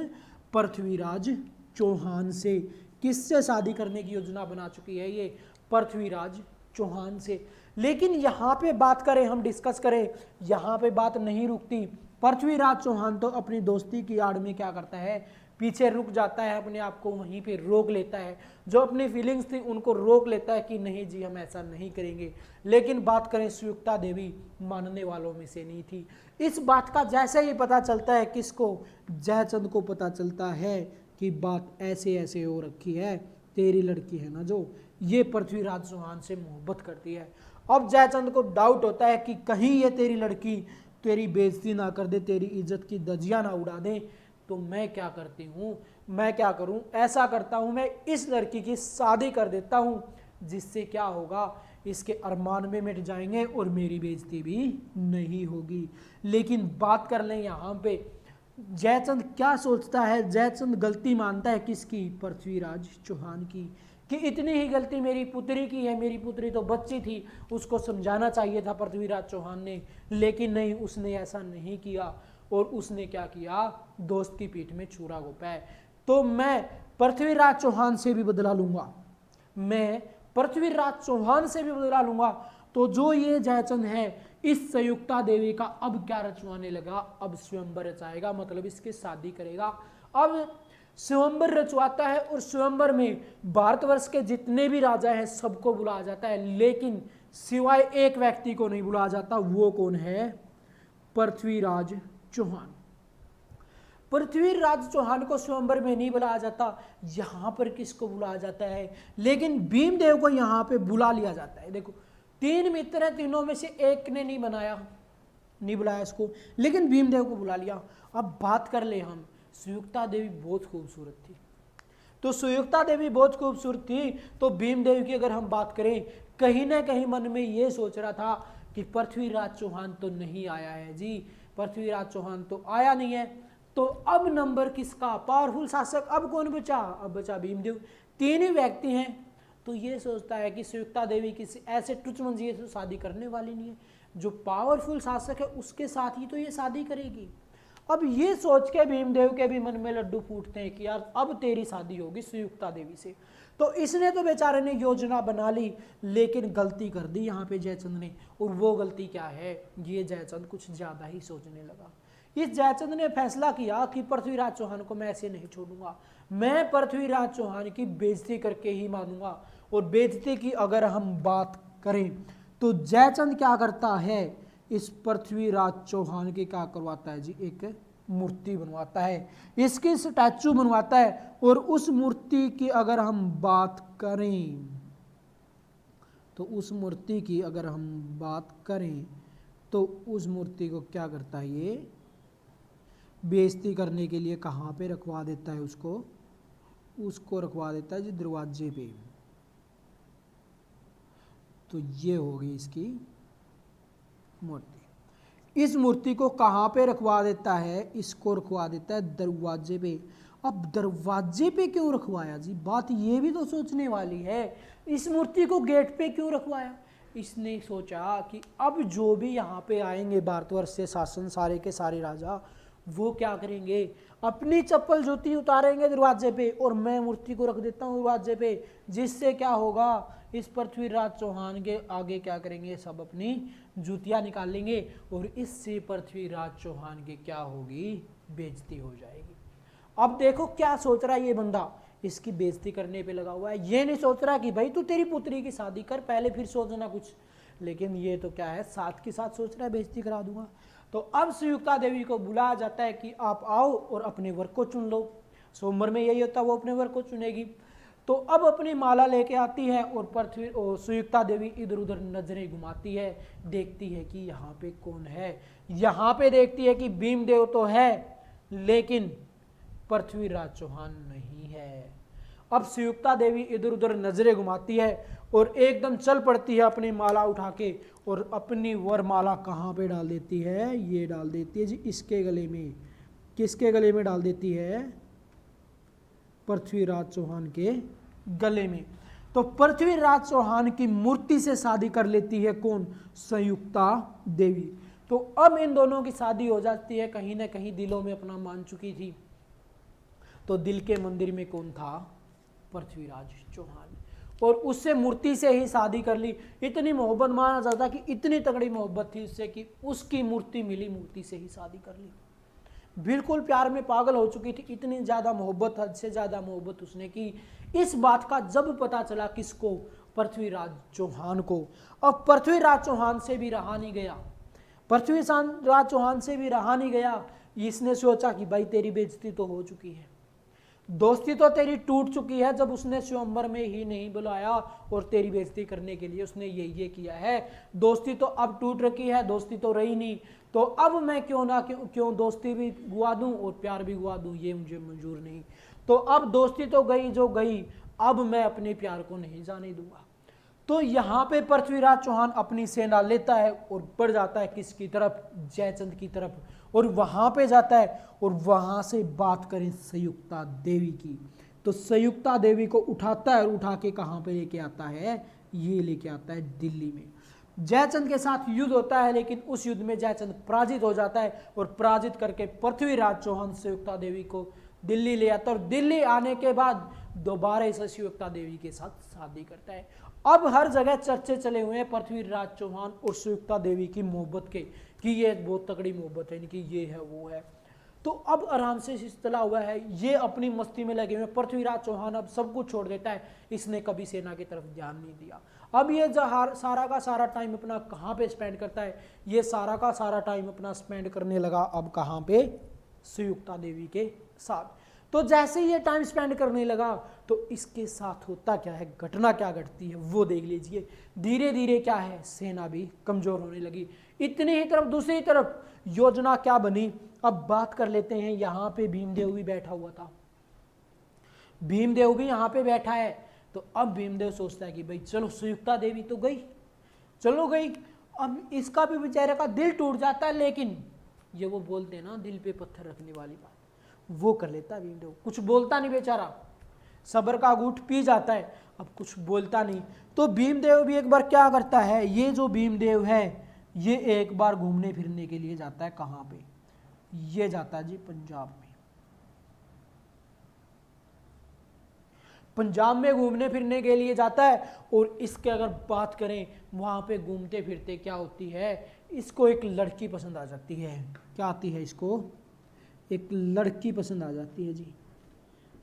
पृथ्वीराज चौहान से। किससे शादी करने की योजना बना चुकी है ये? पृथ्वीराज चौहान से। लेकिन यहाँ पे बात करें, हम डिस्कस करें, यहाँ पे बात नहीं रुकती। पृथ्वीराज चौहान तो अपनी दोस्ती की आड़ में क्या करता है? पीछे रुक जाता है, अपने आप को वहीं पे रोक लेता है। जो अपनी फीलिंग्स थी उनको रोक लेता है कि नहीं जी हम ऐसा नहीं करेंगे। लेकिन बात करें सुयुक्ता देवी मानने वालों में से नहीं थी। इस बात का जैसे ही पता चलता है, किसको? जयचंद को पता चलता है कि बात ऐसे ऐसे हो रखी है, तेरी लड़की है ना जो, ये पृथ्वीराज चौहान से मोहब्बत करती है। अब जयचंद को डाउट होता है कि कहीं ये तेरी लड़की तेरी बेइज्जती ना कर दे, तेरी इज्जत की धज्जियां ना उड़ा दे। तो मैं क्या करती हूँ, मैं क्या करूँ, ऐसा करता हूँ मैं इस लड़की की शादी कर देता हूँ, जिससे क्या होगा, इसके अरमान में मिट जाएंगे और मेरी बेइज्जती भी नहीं होगी। लेकिन बात कर लें यहाँ पे जयचंद क्या सोचता है? जयचंद गलती मानता है किसकी? पृथ्वीराज चौहान की, कि इतनी ही गलती मेरी पुत्री की है, मेरी पुत्री तो बच्ची थी, उसको समझाना चाहिए था पृथ्वीराज चौहान ने। लेकिन नहीं, उसने ऐसा नहीं किया। और उसने क्या किया? दोस्त की पीठ में छुरा घोंपा है। तो मैं पृथ्वीराज चौहान से भी बदला लूंगा, मैं पृथ्वीराज चौहान से भी बदला लूंगा। तो जो ये जयचंद है, इस संयुक्ता देवी का अब क्या रचवाने लगा? अब स्वयंवर रचाएगा, मतलब इसकी शादी करेगा। अब स्वयंवर रचवाता है और स्वयंवर में भारतवर्ष के जितने भी राजा हैं सबको बुलाया जाता है, लेकिन सिवाय एक व्यक्ति को नहीं बुलाया जाता। वो कौन है? पृथ्वीराज चौहान। पृथ्वीराज चौहान को स्वयंवर में नहीं बुलाया जाता। यहां पर किसको बुलाया जाता है? लेकिन भीमदेव को यहां पे बुला लिया जाता है। देखो, तीन मित्र हैं, तीनों में से एक ने नहीं बुलाया इसको, लेकिन भीमदेव को बुला लिया। अब बात कर ले हम, सुयुक्ता देवी बहुत खूबसूरत थी। तो सुयुक्ता देवी बहुत खूबसूरत थी, तो भीमदेव की अगर हम बात करें, कहीं ना कहीं मन में ये सोच रहा था कि पृथ्वीराज चौहान तो नहीं आया है जी, पृथ्वीराज चौहान तो आया नहीं है। तो अब नंबर किसका? पावरफुल शासक अब कौन बचा? अब बचा भीमदेव। तीन ही व्यक्ति हैं। तो ये सोचता है कि सुयुक्ता देवी किसी ऐसे टुचमंजिए से शादी करने वाली नहीं है, जो पावरफुल शासक है उसके साथ ही तो ये शादी करेगी। अब ये सोच के भीमदेव के भी मन में लड्डू फूटते हैं कि यार अब तेरी शादी होगी सुयुक्ता देवी से। तो इसने तो बेचारे ने योजना बना ली, लेकिन गलती कर दी यहाँ पे जयचंद ने। और वो गलती क्या है? ये जयचंद कुछ ज्यादा ही सोचने लगा। इस जयचंद ने फैसला किया कि पृथ्वीराज चौहान को मैं ऐसे नहीं छोड़ूंगा, मैं पृथ्वीराज चौहान की बेइज्जती करके ही मानूंगा। और बेइज्जती की अगर हम बात करें तो जयचंद क्या करता है? इस पृथ्वीराज चौहान की क्या करवाता है जी? एक मूर्ति बनवाता है, इसकी स्टैचू बनवाता है। और उस मूर्ति की अगर हम बात करें तो उस मूर्ति की अगर हम बात करें तो उस मूर्ति को क्या करता है? ये बेइज्जती करने के लिए कहाँ पे रखवा देता है उसको रखवा देता है जी दरवाजे पे। तो ये होगी इसकी मूर्ति। इस मूर्ति को कहाँ पे रखवा देता है? इसको रखवा देता है दरवाजे पे। अब दरवाजे पे क्यों रखवाया जी? बात ये भी तो सोचने वाली है। इस मूर्ति को गेट पे क्यों रखवाया? इसने सोचा कि अब जो भी यहाँ पे आएंगे भारतवर्ष से शासन, सारे के सारे राजा, वो क्या करेंगे, अपनी चप्पल जूती उतारेंगे दरवाजे पे और मैं मूर्ति को रख देता हूँ दरवाजे पे, जिससे क्या होगा, इस पृथ्वीराज चौहान के आगे क्या करेंगे, सब अपनी जूतियां निकाल लेंगे और इससे पृथ्वीराज चौहान की क्या होगी, बेइज्जती हो जाएगी। अब देखो क्या सोच रहा है ये बंदा, इसकी बेइज्जती करने पे लगा हुआ है। ये नहीं सोच रहा कि भाई तू तेरी पुत्री की शादी कर पहले फिर सोचना कुछ, लेकिन ये तो क्या है, साथ के साथ सोच रहा है बेइज्जती करा दूंगा। तो अब संयुक्ता देवी को बुलाया जाता है कि आप आओ और अपने वर को चुन लो। सोमवार में यही होता है, वो अपने वर को चुनेगी। तो अब अपनी माला लेके आती है और संयुक्ता देवी इधर उधर नजरें घुमाती है, देखती है कि यहाँ पे कौन है। यहाँ पे देखती है कि भीमदेव तो है लेकिन पृथ्वीराज चौहान नहीं है। अब संयुक्ता देवी इधर उधर नजरें घुमाती है और एकदम चल पड़ती है अपनी माला उठा के और अपनी वरमाला कहाँ पे डाल देती है, ये डाल देती है जी इसके गले में। किसके गले में डाल देती है, पृथ्वीराज चौहान के गले में। तो पृथ्वीराज चौहान की मूर्ति से शादी कर लेती है कौन, संयुक्ता देवी। तो अब इन दोनों की शादी हो जाती है, कहीं ना कहीं दिलों में अपना मान चुकी थी। तो दिल के मंदिर में कौन था, पृथ्वीराज चौहान, और उससे मूर्ति से ही शादी कर ली। इतनी मोहब्बत, माना जाता कि इतनी तगड़ी मोहब्बत थी उससे कि उसकी मूर्ति मिली, मूर्ति से ही शादी कर ली। बिल्कुल प्यार में पागल हो चुकी थी, इतनी ज्यादा मोहब्बत, हद से ज्यादा मोहब्बत उसने की। इस बात का जब पता चला किसको, पृथ्वीराज चौहान को। अब पृथ्वीराज चौहान से भी रहा नहीं गया, पृथ्वीराज चौहान से भी रहा नहीं गया। इसने सोचा कि भाई तेरी बेइज्जती तो हो चुकी है, दोस्ती तो तेरी टूट चुकी है जब उसने स्वयंवर में ही नहीं बुलाया और तेरी बेइज्जती करने के लिए उसने ये किया है। दोस्ती तो अब टूट रखी है, दोस्ती तो रही नहीं। तो अब मैं क्यों दोस्ती भी गुआ दूं और प्यार भी गुआ दूं, ये मुझे मंजूर नहीं। तो अब दोस्ती तो गई जो गई, अब मैं अपने प्यार को नहीं जाने दूंगा। तो यहाँ पे पृथ्वीराज चौहान अपनी सेना लेता है और बढ़ जाता है किसकी तरफ, जयचंद की तरफ, और वहां पे जाता है। और वहां से बात करें संयुक्ता देवी की, तो संयुक्ता देवी को उठाता है और उठा के कहां पे लेके आता है, ये लेके आता है दिल्ली में। जयचंद के साथ युद्ध होता है, लेकिन उस युद्ध में जयचंद पराजित हो जाता है और पराजित करके पृथ्वीराज चौहान संयुक्ता देवी को दिल्ली ले आता है। और दिल्ली आने के बाद दोबारा इस संयुक्ता देवी के साथ शादी करता है। अब हर जगह चर्चे चले हुए हैं पृथ्वीराज चौहान और संयुक्ता देवी की मोहब्बत के, कि ये बहुत तगड़ी मोहब्बत है इनकी, ये है वो है। तो अब आराम से चला हुआ है, ये अपनी मस्ती में लगे हुए। पृथ्वीराज चौहान अब सब कुछ छोड़ देता है, इसने कभी सेना की तरफ ध्यान नहीं दिया। अब ये सारा का सारा टाइम अपना कहाँ पे स्पेंड करता है, ये सारा का सारा टाइम अपना स्पेंड करने लगा अब कहाँ पे, संयुक्ता देवी के साथ। तो जैसे ही ये टाइम स्पेंड करने लगा तो इसके साथ होता क्या है, घटना क्या घटती है वो देख लीजिए। धीरे धीरे क्या है, सेना भी कमजोर होने लगी। इतनी ही तरफ दूसरी तरफ योजना क्या बनी, अब बात कर लेते हैं। यहाँ पे भीमदेव भी बैठा हुआ था, भीमदेव भी यहाँ पे बैठा है। तो अब भीमदेव सोचता है कि भाई चलो संयुक्ता देवी तो गई, चलो गई, अब इसका भी बेचारे का दिल टूट जाता है। लेकिन ये वो बोलते हैं ना, दिल पे पत्थर रखने वाली बात, वो कर लेता है भीमदेव। कुछ बोलता नहीं बेचारा, सब्र का घूंट पी जाता है, अब कुछ बोलता नहीं। तो भीमदेव भी एक बार क्या करता है, ये जो भीमदेव है ये एक बार घूमने फिरने के लिए जाता है। कहाँ पे, ये जाता है जी पंजाब में। पंजाब में घूमने फिरने के लिए जाता है। और इसके अगर बात करें, वहां पे घूमते फिरते क्या होती है, इसको एक लड़की पसंद आ जाती है। क्या आती है इसको, एक लड़की पसंद आ जाती है जी।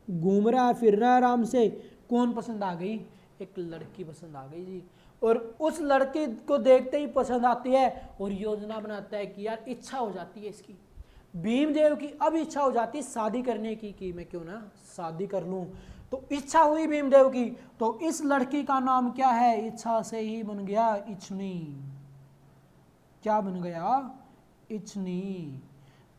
घूम रहा है फिर रहा है आराम से, कौन पसंद आ गई, एक लड़की पसंद आ गई जी। और उस लड़की को देखते ही पसंद आती है और योजना बनाता है कि यार इच्छा हो जाती है इसकी, भीमदेव की अब इच्छा हो जाती है शादी करने की, कि मैं क्यों ना शादी कर लूं। तो इच्छा हुई भीमदेव की। तो इस लड़की का नाम क्या है, इच्छा से ही बन गया इच्छनी। क्या बन गया, इच्छनी।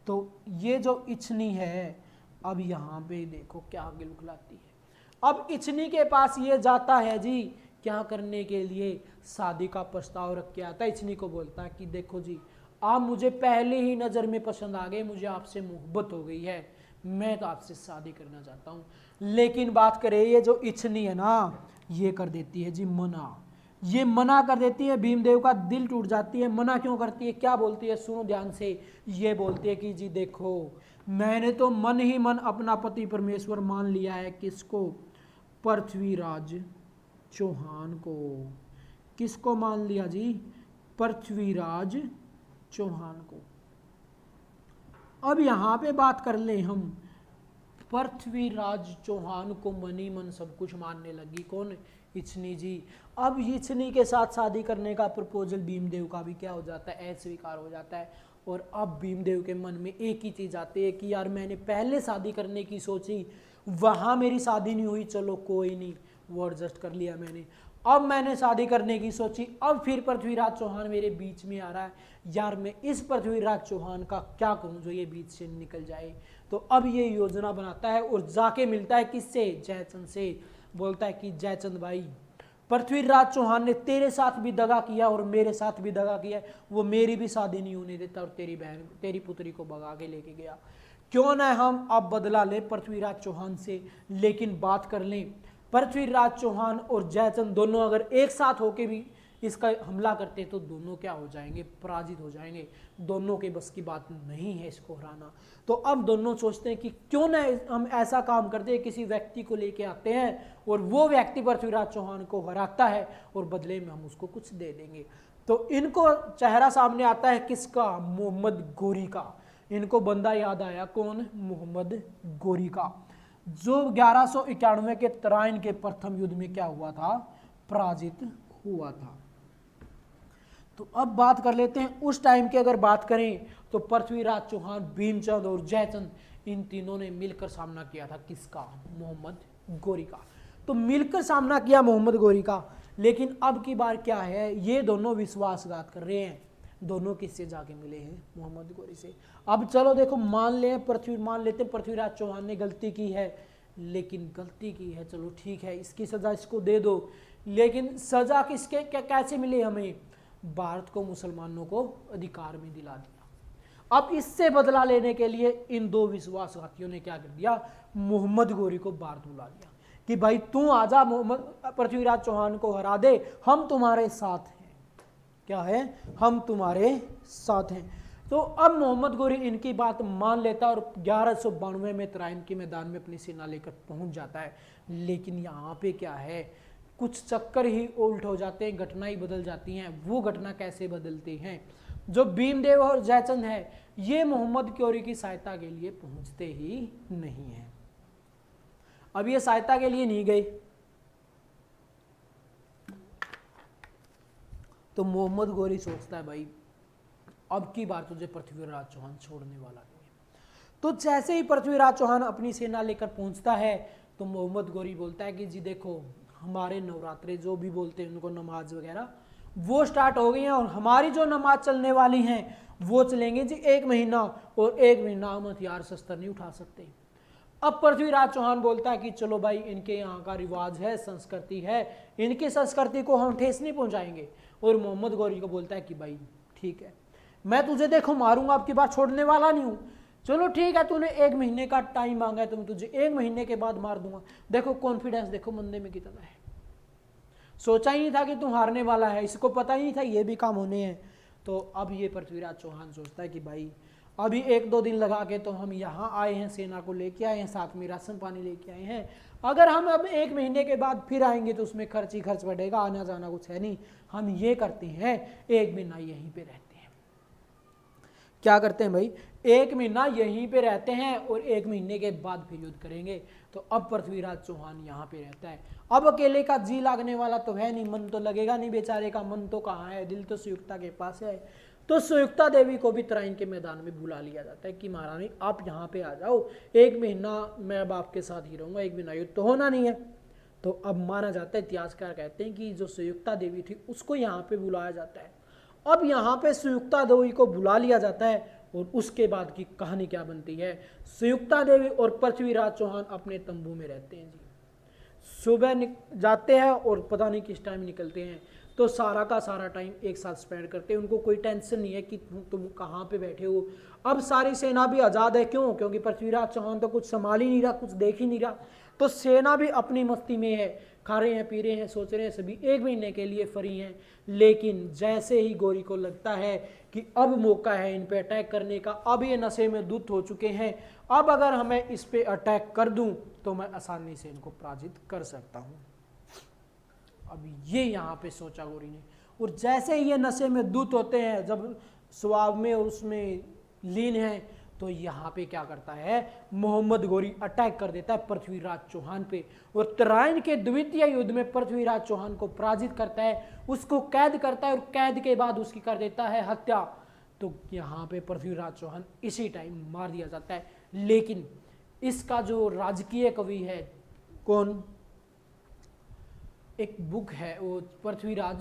तो ये जो इच्छनी है, अब यहाँ पे देखो क्या आगे उखलाती है। अब इच्छनी के पास ये जाता है जी, क्या करने के लिए, शादी का प्रस्ताव रख के आता है। इच्छनी को बोलता है कि देखो जी, आप मुझे पहले ही नज़र में पसंद आ गए, मुझे आपसे मोहब्बत हो गई है, मैं तो आपसे शादी करना चाहता हूँ। लेकिन बात करें, ये जो इच्छनी है ना, ये कर देती है जी मना। ये मना कर देती है, भीमदेव का दिल टूट जाती है। मना क्यों करती है, क्या बोलती है, सुनो ध्यान से। ये बोलती है कि जी देखो, मैंने तो मन ही मन अपना पति परमेश्वर मान लिया है। किसको, पृथ्वीराज चौहान को। किसको मान लिया जी, पृथ्वीराज चौहान को। अब यहां पे बात कर ले हम, पृथ्वीराज चौहान को मनी मन सब कुछ मानने लगी कौन, इच्छनी जी। अब इच्छनी के साथ शादी करने का प्रपोजल भीमदेव का भी क्या हो जाता है, अस्वीकार हो जाता है। और अब भीमदेव के मन में एक ही चीज आती है कि यार मैंने पहले शादी करने की सोची, वहां मेरी शादी नहीं हुई, चलो कोई नहीं, वो एडजस्ट कर लिया मैंने। अब मैंने शादी करने की सोची, अब फिर पृथ्वीराज चौहान मेरे बीच में आ रहा है, यार मैं इस पृथ्वीराज चौहान का क्या करूं जो ये बीच से निकल जाए। तो अब ये योजना बनाता है और जाके मिलता है किससे, जयचंद से। बोलता है कि जयचंद भाई, पृथ्वीराज चौहान ने तेरे साथ भी दगा किया और मेरे साथ भी दगा किया, वो मेरी भी शादी नहीं होने देता और तेरी बहन, तेरी पुत्री को भगा के लेके गया। क्यों ना हम अब बदला ले पृथ्वीराज चौहान से। लेकिन बात कर लें, पृथ्वीराज चौहान और जयचंद दोनों अगर एक साथ होके भी इसका हमला करते तो दोनों क्या हो जाएंगे, पराजित हो जाएंगे। दोनों के बस की बात नहीं है इसको हराना। तो अब दोनों सोचते हैं कि क्यों ना हम ऐसा काम करते हैं, किसी व्यक्ति को लेके आते हैं और वो व्यक्ति पृथ्वीराज चौहान को हराता है और बदले में हम उसको कुछ दे देंगे। तो इनको चेहरा सामने आता है किसका, मोहम्मद गोरी का। इनको बंदा याद आया, कौन, मोहम्मद गोरी का, जो 1191 के तराइन के प्रथम युद्ध में क्या हुआ था, पराजित हुआ था। तो अब बात कर लेते हैं उस टाइम की। अगर बात करें तो पृथ्वीराज चौहान, भीमचंद और जयचंद, इन तीनों ने मिलकर सामना किया था किसका, मोहम्मद गोरी का। तो मिलकर सामना किया मोहम्मद गोरी का। लेकिन अब की बार क्या है, ये दोनों विश्वासघात कर रहे हैं। दोनों किससे जाके मिले हैं, मोहम्मद गोरी से। अब चलो देखो, मान लेते हैं पृथ्वीराज चौहान ने गलती की है, लेकिन गलती की है, चलो ठीक है, इसकी सजा इसको दे दो। लेकिन सजा किसके, क्या कैसे मिले हमें, भारत को मुसलमानों को अधिकार में दिला दिया। अब इससे बदला लेने के लिए इन दो विश्वासघातियों ने क्या कर दिया, मोहम्मद गोरी को भारत बुला दिया कि भाई तू आजा, मोहम्मद पृथ्वीराज चौहान को हरा दे, हम तुम्हारे साथ हैं। क्या है, हम तुम्हारे साथ हैं। तो अब मोहम्मद गोरी इनकी बात मान लेता और 1192 में तराइन के मैदान में अपनी सेना लेकर पहुंच जाता है। लेकिन यहाँ पे क्या है, कुछ चक्कर ही उल्ट हो जाते हैं, घटना ही बदल जाती हैं। वो घटना कैसे बदलती हैं, जो भीमदेव और जयचंद है, ये मोहम्मद गोरी की सहायता के लिए पहुंचते ही नहीं है। अब ये सहायता के लिए नहीं गए तो मोहम्मद गोरी सोचता है भाई अब की बार तुझे पृथ्वीराज चौहान छोड़ने वाला नहीं है। तो जैसे ही पृथ्वीराज चौहान अपनी सेना लेकर पहुंचता है तो मोहम्मद गोरी बोलता है कि जी देखो, हमारे नवरात्रे जो भी बोलते हैं उनको, नमाज वगैरह वो स्टार्ट हो गई हैं और हमारी जो नमाज चलने वाली हैं वो चलेंगे जी 1 महीना, और 1 महीना हम हथियार शस्त्र नहीं उठा सकते। अब पृथ्वीराज चौहान बोलता है कि चलो भाई, इनके यहाँ का रिवाज है, संस्कृति है, इनकी संस्कृति को हम ठेस नहीं पहुंचाएंगे। और मोहम्मद गोरी को बोलता है कि भाई ठीक है, मैं तुझे देखो मारूंगा, आपकी बात छोड़ने वाला नहीं हूं। चलो ठीक है, तूने 1 महीने का टाइम मांगा है तो मैं तुझे 1 महीने के बाद मार दूंगा। देखो कॉन्फिडेंस देखो बंदे में कितना है, सोचा ही नहीं था कि तू हारने वाला है, इसको पता ही नहीं था ये भी काम होने हैं। तो अब ये पृथ्वीराज चौहान सोचता है कि भाई अभी 1-2 दिन लगा के तो हम यहाँ आए हैं, सेना को लेके आए हैं, साथ में राशन पानी लेके आए हैं। अगर हम अब 1 महीने के बाद फिर आएंगे तो उसमें खर्च ही खर्च बढ़ेगा, आना जाना कुछ है नहीं। हम ये करते हैं 1 महीना यहीं पे रहते हैं। क्या करते हैं भाई, 1 महीना यहीं पे रहते हैं और 1 महीने के बाद फिर युद्ध करेंगे। तो अब पृथ्वीराज चौहान यहाँ पे रहता है। अब अकेले का जी लागने वाला तो है नहीं, मन तो लगेगा नहीं बेचारे का, मन तो कहाँ है, दिल तो संयुक्ता के पास है। तो संयुक्ता देवी को भी तराइन के मैदान में बुला लिया जाता है कि महारानी आप यहाँ पे आ जाओ, 1 महीना मैं अब आपके साथ ही रहूंगा, 1 महीना युद्ध तो होना नहीं है। तो अब माना जाता है, इतिहासकार कहते हैं कि जो संयुक्ता देवी थी उसको यहाँ पे बुलाया जाता है। अब यहाँ पे संयुक्ता देवी को बुला लिया जाता है और उसके बाद की कहानी क्या बनती है, संयुक्ता देवी और पृथ्वीराज चौहान अपने तंबू में रहते हैं जी। सुबह जाते हैं और पता नहीं किस टाइम निकलते हैं, तो सारा का सारा टाइम एक साथ स्पेंड करते हैं। उनको कोई टेंशन नहीं है कि तुम कहाँ पे बैठे हो। अब सारी सेना भी आज़ाद है, क्यों, क्योंकि पृथ्वीराज चौहान तो कुछ संभाल ही नहीं रहा, कुछ देख ही नहीं रहा। तो सेना भी अपनी मस्ती में है, खा रहे हैं, पी रहे हैं, सोच रहे हैं, सभी 1 महीने के लिए फ्री हैं। लेकिन जैसे ही गोरी को लगता है कि अब मौका है इन पे अटैक करने का, अब ये नशे में धुत हो चुके हैं, अब अगर हमें इस पे अटैक कर दूं तो मैं आसानी से इनको पराजित कर सकता हूं। अब ये यहाँ पे सोचा गोरी ने, और जैसे ही ये नशे में धुत होते हैं, जब स्वभाव में और उसमें लीन है, तो यहाँ पे क्या करता है मोहम्मद गोरी अटैक कर देता है पृथ्वीराज चौहान पे, और तराइन के द्वितीय युद्ध में पृथ्वीराज चौहान को पराजित करता है, उसको कैद करता है, और कैद के बाद उसकी कर देता है हत्या। तो यहाँ पे पृथ्वीराज चौहान इसी टाइम मार दिया जाता है। लेकिन इसका जो राजकीय कवि है, कौन, एक बुक है वो पृथ्वीराज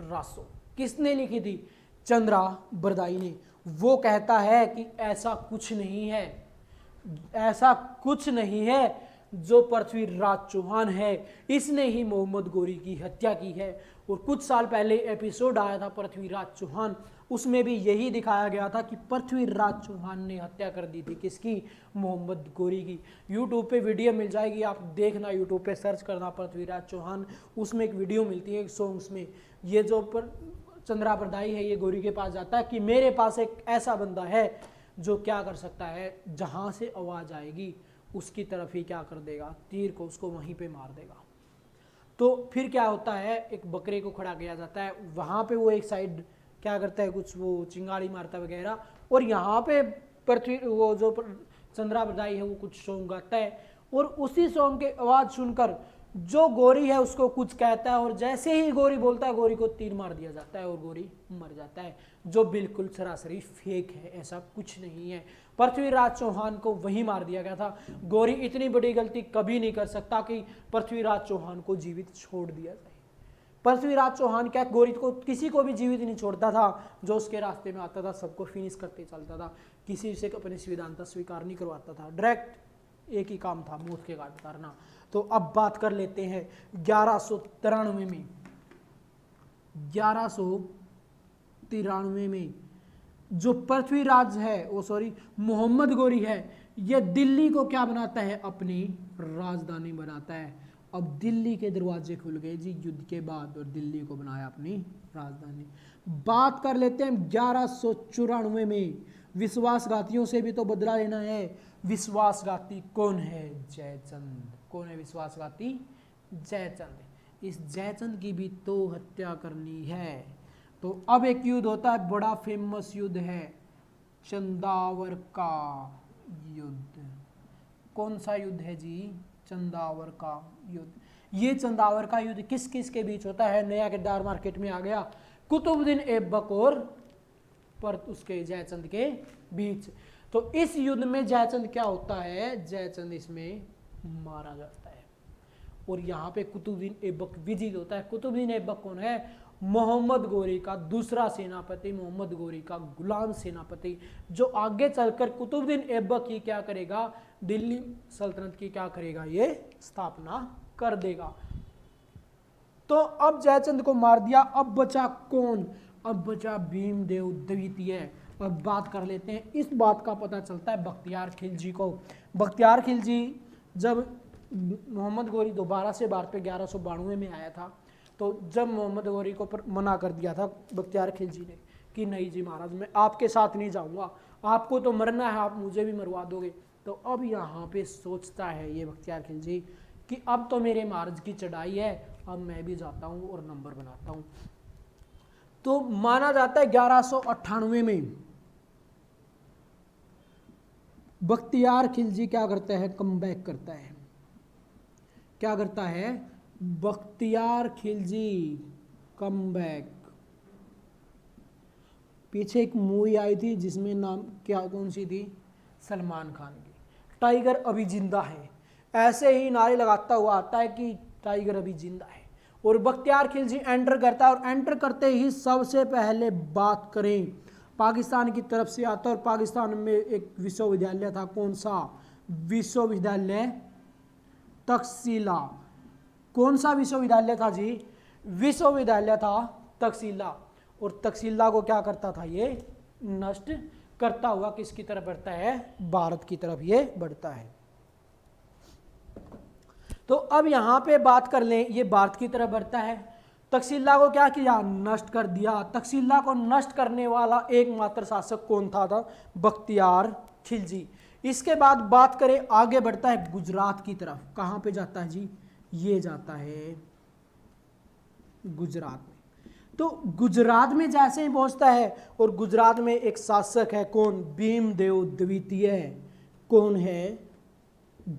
रासो, किसने लिखी थी, चंद्रा बरदाई ने। वो कहता है कि ऐसा कुछ नहीं है, ऐसा कुछ नहीं है, जो पृथ्वीराज चौहान है इसने ही मोहम्मद गोरी की हत्या की है। और कुछ साल पहले एपिसोड आया था पृथ्वीराज चौहान, उसमें भी यही दिखाया गया था कि पृथ्वीराज चौहान ने हत्या कर दी थी किसकी, मोहम्मद गोरी की। यूट्यूब पे वीडियो मिल जाएगी, आप देखना, यूट्यूब पे सर्च करना पृथ्वीराज चौहान, उसमें एक वीडियो मिलती है, एक सॉन्ग्स में। ये जो चंद्रा बरदाई है, ये गोरी के पास जाता है कि मेरे पास एक ऐसा बंदा है जो क्या कर सकता है, जहाँ से आवाज़ आएगी उसकी तरफ ही क्या कर देगा, तीर को उसको वहीं पे मार देगा। तो फिर क्या होता है, एक बकरे को खड़ा किया जाता है, वहाँ पे वो एक साइड क्या करता है, कुछ वो चिंगारी मारता वगैरह, और यहाँ पे पृथ्वी वो जो चंद्रा बरदाई है वो कुछ सॉन्ग गाता है, और उसी सॉन्ग की आवाज़ सुनकर जो गोरी है उसको कुछ कहता है, और जैसे ही गोरी बोलता है गोरी को तीर मार दिया जाता है और गोरी मर जाता है, जो बिल्कुल सरासरी फेक है, ऐसा कुछ नहीं है। पृथ्वीराज चौहान को वहीं मार दिया गया था। गोरी इतनी बड़ी गलती कभी नहीं कर सकता कि पृथ्वीराज चौहान को जीवित छोड़ दिया जाए। पृथ्वीराज चौहान क्या गोरी को किसी को भी जीवित नहीं छोड़ता था, जो उसके रास्ते में आता था सबको फिनिश करते चलता था, किसी से अपने सिद्धांत स्वीकार नहीं करवाता था, डायरेक्ट एक ही काम था, मौत के घाट उतारना। तो अब बात कर लेते हैं 1193 में, 1193 में जो पृथ्वीराज है, वो सॉरी मोहम्मद गोरी है, ये दिल्ली को क्या बनाता है, अपनी राजधानी बनाता है। अब दिल्ली के दरवाजे खुल गए जी युद्ध के बाद, और दिल्ली को बनाया अपनी राजधानी। बात कर लेते हैं 1194 में, विश्वासघातियों से भी तो बदला लेना है। विश्वासघाती कौन है, जयचंद। कौन है विश्वासघाती, जयचंद। इस जयचंद की भी तो हत्या करनी है। तो अब एक युद्ध होता है, बड़ा फेमस युद्ध है, चंदावर का युद्ध। कौन सा युद्ध है जी, चंदावर का युद्ध। ये चंदावर का युद्ध किस किस के बीच होता है, नया किरदार मार्केट में आ गया, कुतुबुद्दीन ऐबक और पर उसके जयचंद के बीच। तो इस युद्ध में जयचंद क्या होता है, जयचंद इसमें मारा जाता है, और यहाँ पे कुतुबुद्दीन ऐबक विजित होता है। कुतुबुद्दीन ऐबक कौन है, मोहम्मद गोरी का दूसरा सेनापति, मोहम्मद गोरी का गुलाम सेनापति, जो आगे चलकर कुतुबुद्दीन ऐबक की क्या करेगा, दिल्ली सल्तनत की क्या करेगा, ये स्थापना कर देगा। तो अब जयचंद को मार दिया, अब बचा कौन, अब बचा भीमदेव द्वितीय। अब बात कर लेते हैं, इस बात का पता चलता है बख्तियार खिलजी को। बख्तियार खिलजी जब मोहम्मद गोरी दोबारा से भारत पे 1192 में आया था, तो जब मोहम्मद गोरी को मना कर दिया था बख्तियार खिलजी ने कि नहीं जी महाराज, मैं आपके साथ नहीं जाऊंगा, आपको तो मरना है, आप मुझे भी मरवा दोगे। तो अब यहाँ पे सोचता है ये बख्तियार खिलजी कि अब तो मेरे महाराज की चढ़ाई है, अब मैं भी जाता हूँ और नंबर बनाता हूँ। तो माना जाता है 1198 में बख्तियार खिलजी क्या करता है, कमबैक करता है। क्या करता है, बख्तियार खिलजी कमबैक। पीछे एक मूवी आई थी जिसमें नाम क्या, कौन सी थी, सलमान खान की, टाइगर अभी जिंदा है। ऐसे ही नारे लगाता हुआ आता है कि टाइगर अभी जिंदा है, और बख्तियार खिलजी एंटर करता है, और एंटर करते ही सबसे पहले बात करें पाकिस्तान की तरफ से आता है। और पाकिस्तान में एक विश्वविद्यालय था, कौन सा, विश्वविद्यालय तक्षशिला। कौन सा विश्वविद्यालय था जी, विश्वविद्यालय था तक्षशिला। और तक्षशिला को क्या करता था, ये नष्ट करता हुआ किसकी तरफ बढ़ता है, भारत की तरफ ये बढ़ता है। तो अब यहाँ पे बात कर लें, ये भारत की तरफ बढ़ता है। तक्षशिला को क्या किया, नष्ट कर दिया। तक्षशिला को नष्ट करने वाला एकमात्र शासक कौन था बख्तियार खिलजी। इसके बाद बात करें, आगे बढ़ता है गुजरात की तरफ। कहाँ पे जाता है जी, ये जाता है गुजरात में। तो गुजरात में जैसे ही पहुंचता है, और गुजरात में एक शासक है कौन, भीमदेव द्वितीय। कौन है,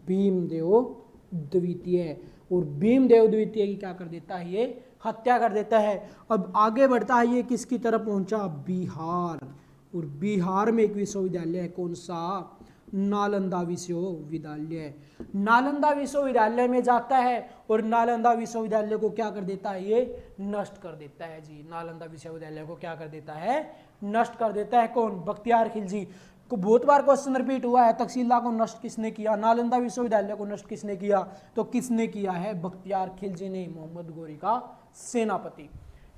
भीमदेव द्वितीय। और भीमदेव द्वितीय की क्या कर देता है, ये हत्या कर देता है। अब आगे बढ़ता है, ये किसकी तरफ पहुंचा, बिहार। और बिहार में एक विश्वविद्यालय है, कौन सा, नालंदा विश्वविद्यालय। नालंदा विश्वविद्यालय में जाता है और नालंदा विश्वविद्यालय को क्या कर देता है, ये नष्ट कर देता है जी। नालंदा विश्वविद्यालय को क्या कर देता है, नष्ट कर देता है। कौन, बख्तियार खिलजी। को बहुत बार क्वेश्चन रिपीट हुआ है, तक्षशिला को नष्ट किसने किया, नालंदा विश्वविद्यालय को नष्ट किसने किया, तो किसने किया है, बख्तियार खिलजी ने, मोहम्मद गोरी का सेनापति।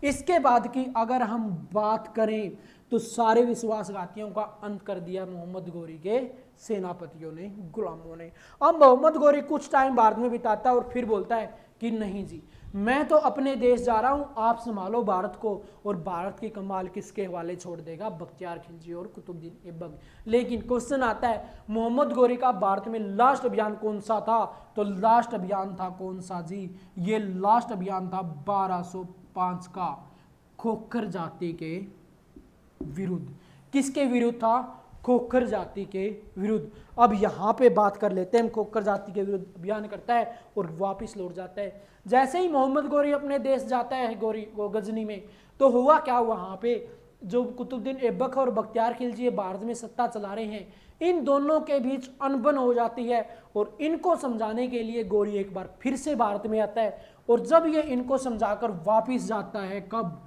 इसके बाद की अगर हम बात करें तो सारे विश्वासघातियों का अंत कर दिया मोहम्मद गोरी के सेनापतियों ने, गुलामों ने। अब मोहम्मद गोरी कुछ टाइम भारत में बिताता है और फिर बोलता है कि नहीं जी, मैं तो अपने देश जा रहा हूं, आप संभालो भारत को। और भारत की कमाल किसके हवाले छोड़ देगा, बख्तियार खिलजी और कुतुबुद्दीन ऐबक। लेकिन क्वेश्चन आता है, मोहम्मद गोरी का भारत में लास्ट अभियान कौन सा था, तो लास्ट अभियान था कौन सा जी, ये लास्ट अभियान था 1205 का, खोखर जाति के विरुद्ध। किसके विरुद्ध था, खोखर जाति के विरुद्ध। अब यहाँ पे बात कर लेते हैं, खोखर जाति के विरुद्ध अभियान करता है और वापस लौट जाता है। जैसे ही मोहम्मद गोरी अपने देश जाता है, गोरी वो गजनी में, तो हुआ क्या, वहाँ पे जो कुतुबुद्दीन ऐबक और बख्तियार खिलजी भारत में सत्ता चला रहे हैं, इन दोनों के बीच अनबन हो जाती है। और इनको समझाने के लिए गोरी एक बार फिर से भारत में आता है, और जब ये इनको समझाकर वापिस जाता है, कब,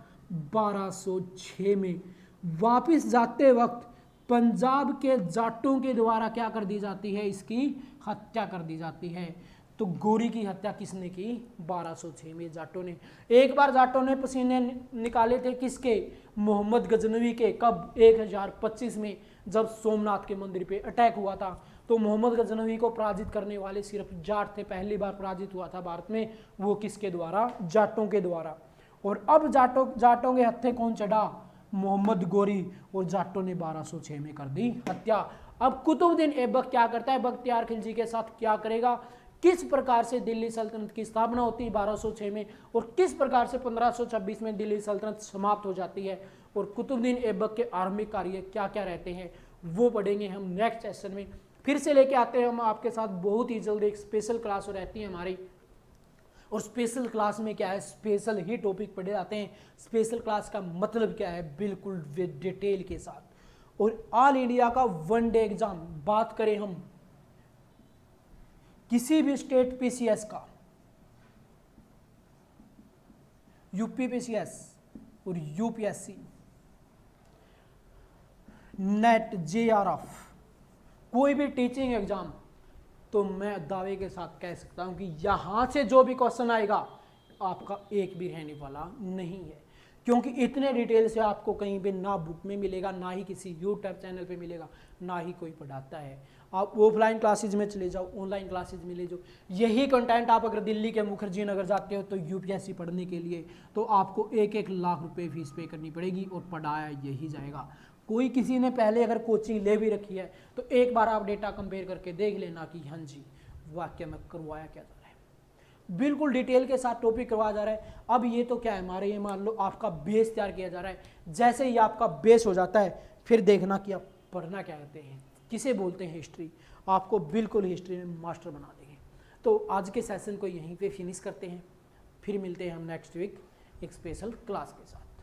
1206 में। वापिस जाते वक्त पंजाब के जाटों के द्वारा क्या कर दी जाती है, इसकी हत्या कर दी जाती है। तो गोरी की हत्या किसने की, 1206 में जाटों ने। एक बार जाटों ने पसीने निकाले थे किसके, मोहम्मद गजनवी के। कब, 1025 में, जब सोमनाथ के मंदिर पे अटैक हुआ था। तो मोहम्मद गजनवी को पराजित करने वाले सिर्फ जाट थे। पहली बार पराजित हुआ था भारत में, वो किसके द्वारा, जाटों के द्वारा। और अब जाटों के हत्थे कौन चढ़ा, मोहम्मद गोरी। और जाटों ने 1206 में कर दी हत्या। अब कुतुबुद्दीन ऐबक क्या करता है, बख्तियार खिलजी के साथ क्या करेगा, किस प्रकार से दिल्ली सल्तनत की स्थापना होती है 1206 में, और किस प्रकार से 1526 में दिल्ली सल्तनत समाप्त हो जाती है, और कुतुबुद्दीन ऐबक के आरंभिक कार्य क्या क्या रहते हैं, वो पढ़ेंगे हम नेक्स्ट सेशन में। फिर से लेके आते हैं हम आपके साथ बहुत ही जल्द एक स्पेशल क्लास रहती है हमारी। और स्पेशल क्लास में क्या है, स्पेशल ही टॉपिक पढ़े जाते हैं। स्पेशल क्लास का मतलब क्या है, बिल्कुल डिटेल के साथ। और ऑल इंडिया का वन डे एग्जाम बात करें हम, किसी भी स्टेट पीसीएस का, यूपी पीसीएस और यूपीएससी, नेट, जेआरएफ, कोई भी टीचिंग एग्जाम, तो मैं दावे के साथ कह सकता हूं कि यहां से जो भी क्वेश्चन आएगा आपका एक भी रहने वाला नहीं है। क्योंकि इतने डिटेल से आपको कहीं पे ना बुक में मिलेगा, ना ही किसी यूट्यूब चैनल पे मिलेगा, ना ही कोई पढ़ाता है। आप ऑफलाइन क्लासेज में चले जाओ, ऑनलाइन क्लासेज में ले जाओ, यही कंटेंट आप अगर दिल्ली के मुखर्जी नगर जाते हो तो यूपीएससी पढ़ने के लिए, तो आपको 1-1 लाख रुपए फीस पे करनी पड़ेगी और पढ़ाया यही जाएगा। कोई किसी ने पहले अगर कोचिंग ले भी रखी है तो एक बार आप डेटा कंपेयर करके देख लेना कि हाँ जी वाक्य में करवाया क्या जा रहा है, बिल्कुल डिटेल के साथ टॉपिक करवाया जा रहा है। अब ये तो क्या है हमारे, ये मान लो आपका बेस तैयार किया जा रहा है। जैसे ही आपका बेस हो जाता है फिर देखना कि आप पढ़ना क्या करते हैं, किसे बोलते हैं हिस्ट्री, आपको बिल्कुल हिस्ट्री में मास्टर बना देंगे। तो आज के सेशन को यहीं पे फिनिश करते हैं, फिर मिलते हैं हम नेक्स्ट वीक एक स्पेशल क्लास के साथ।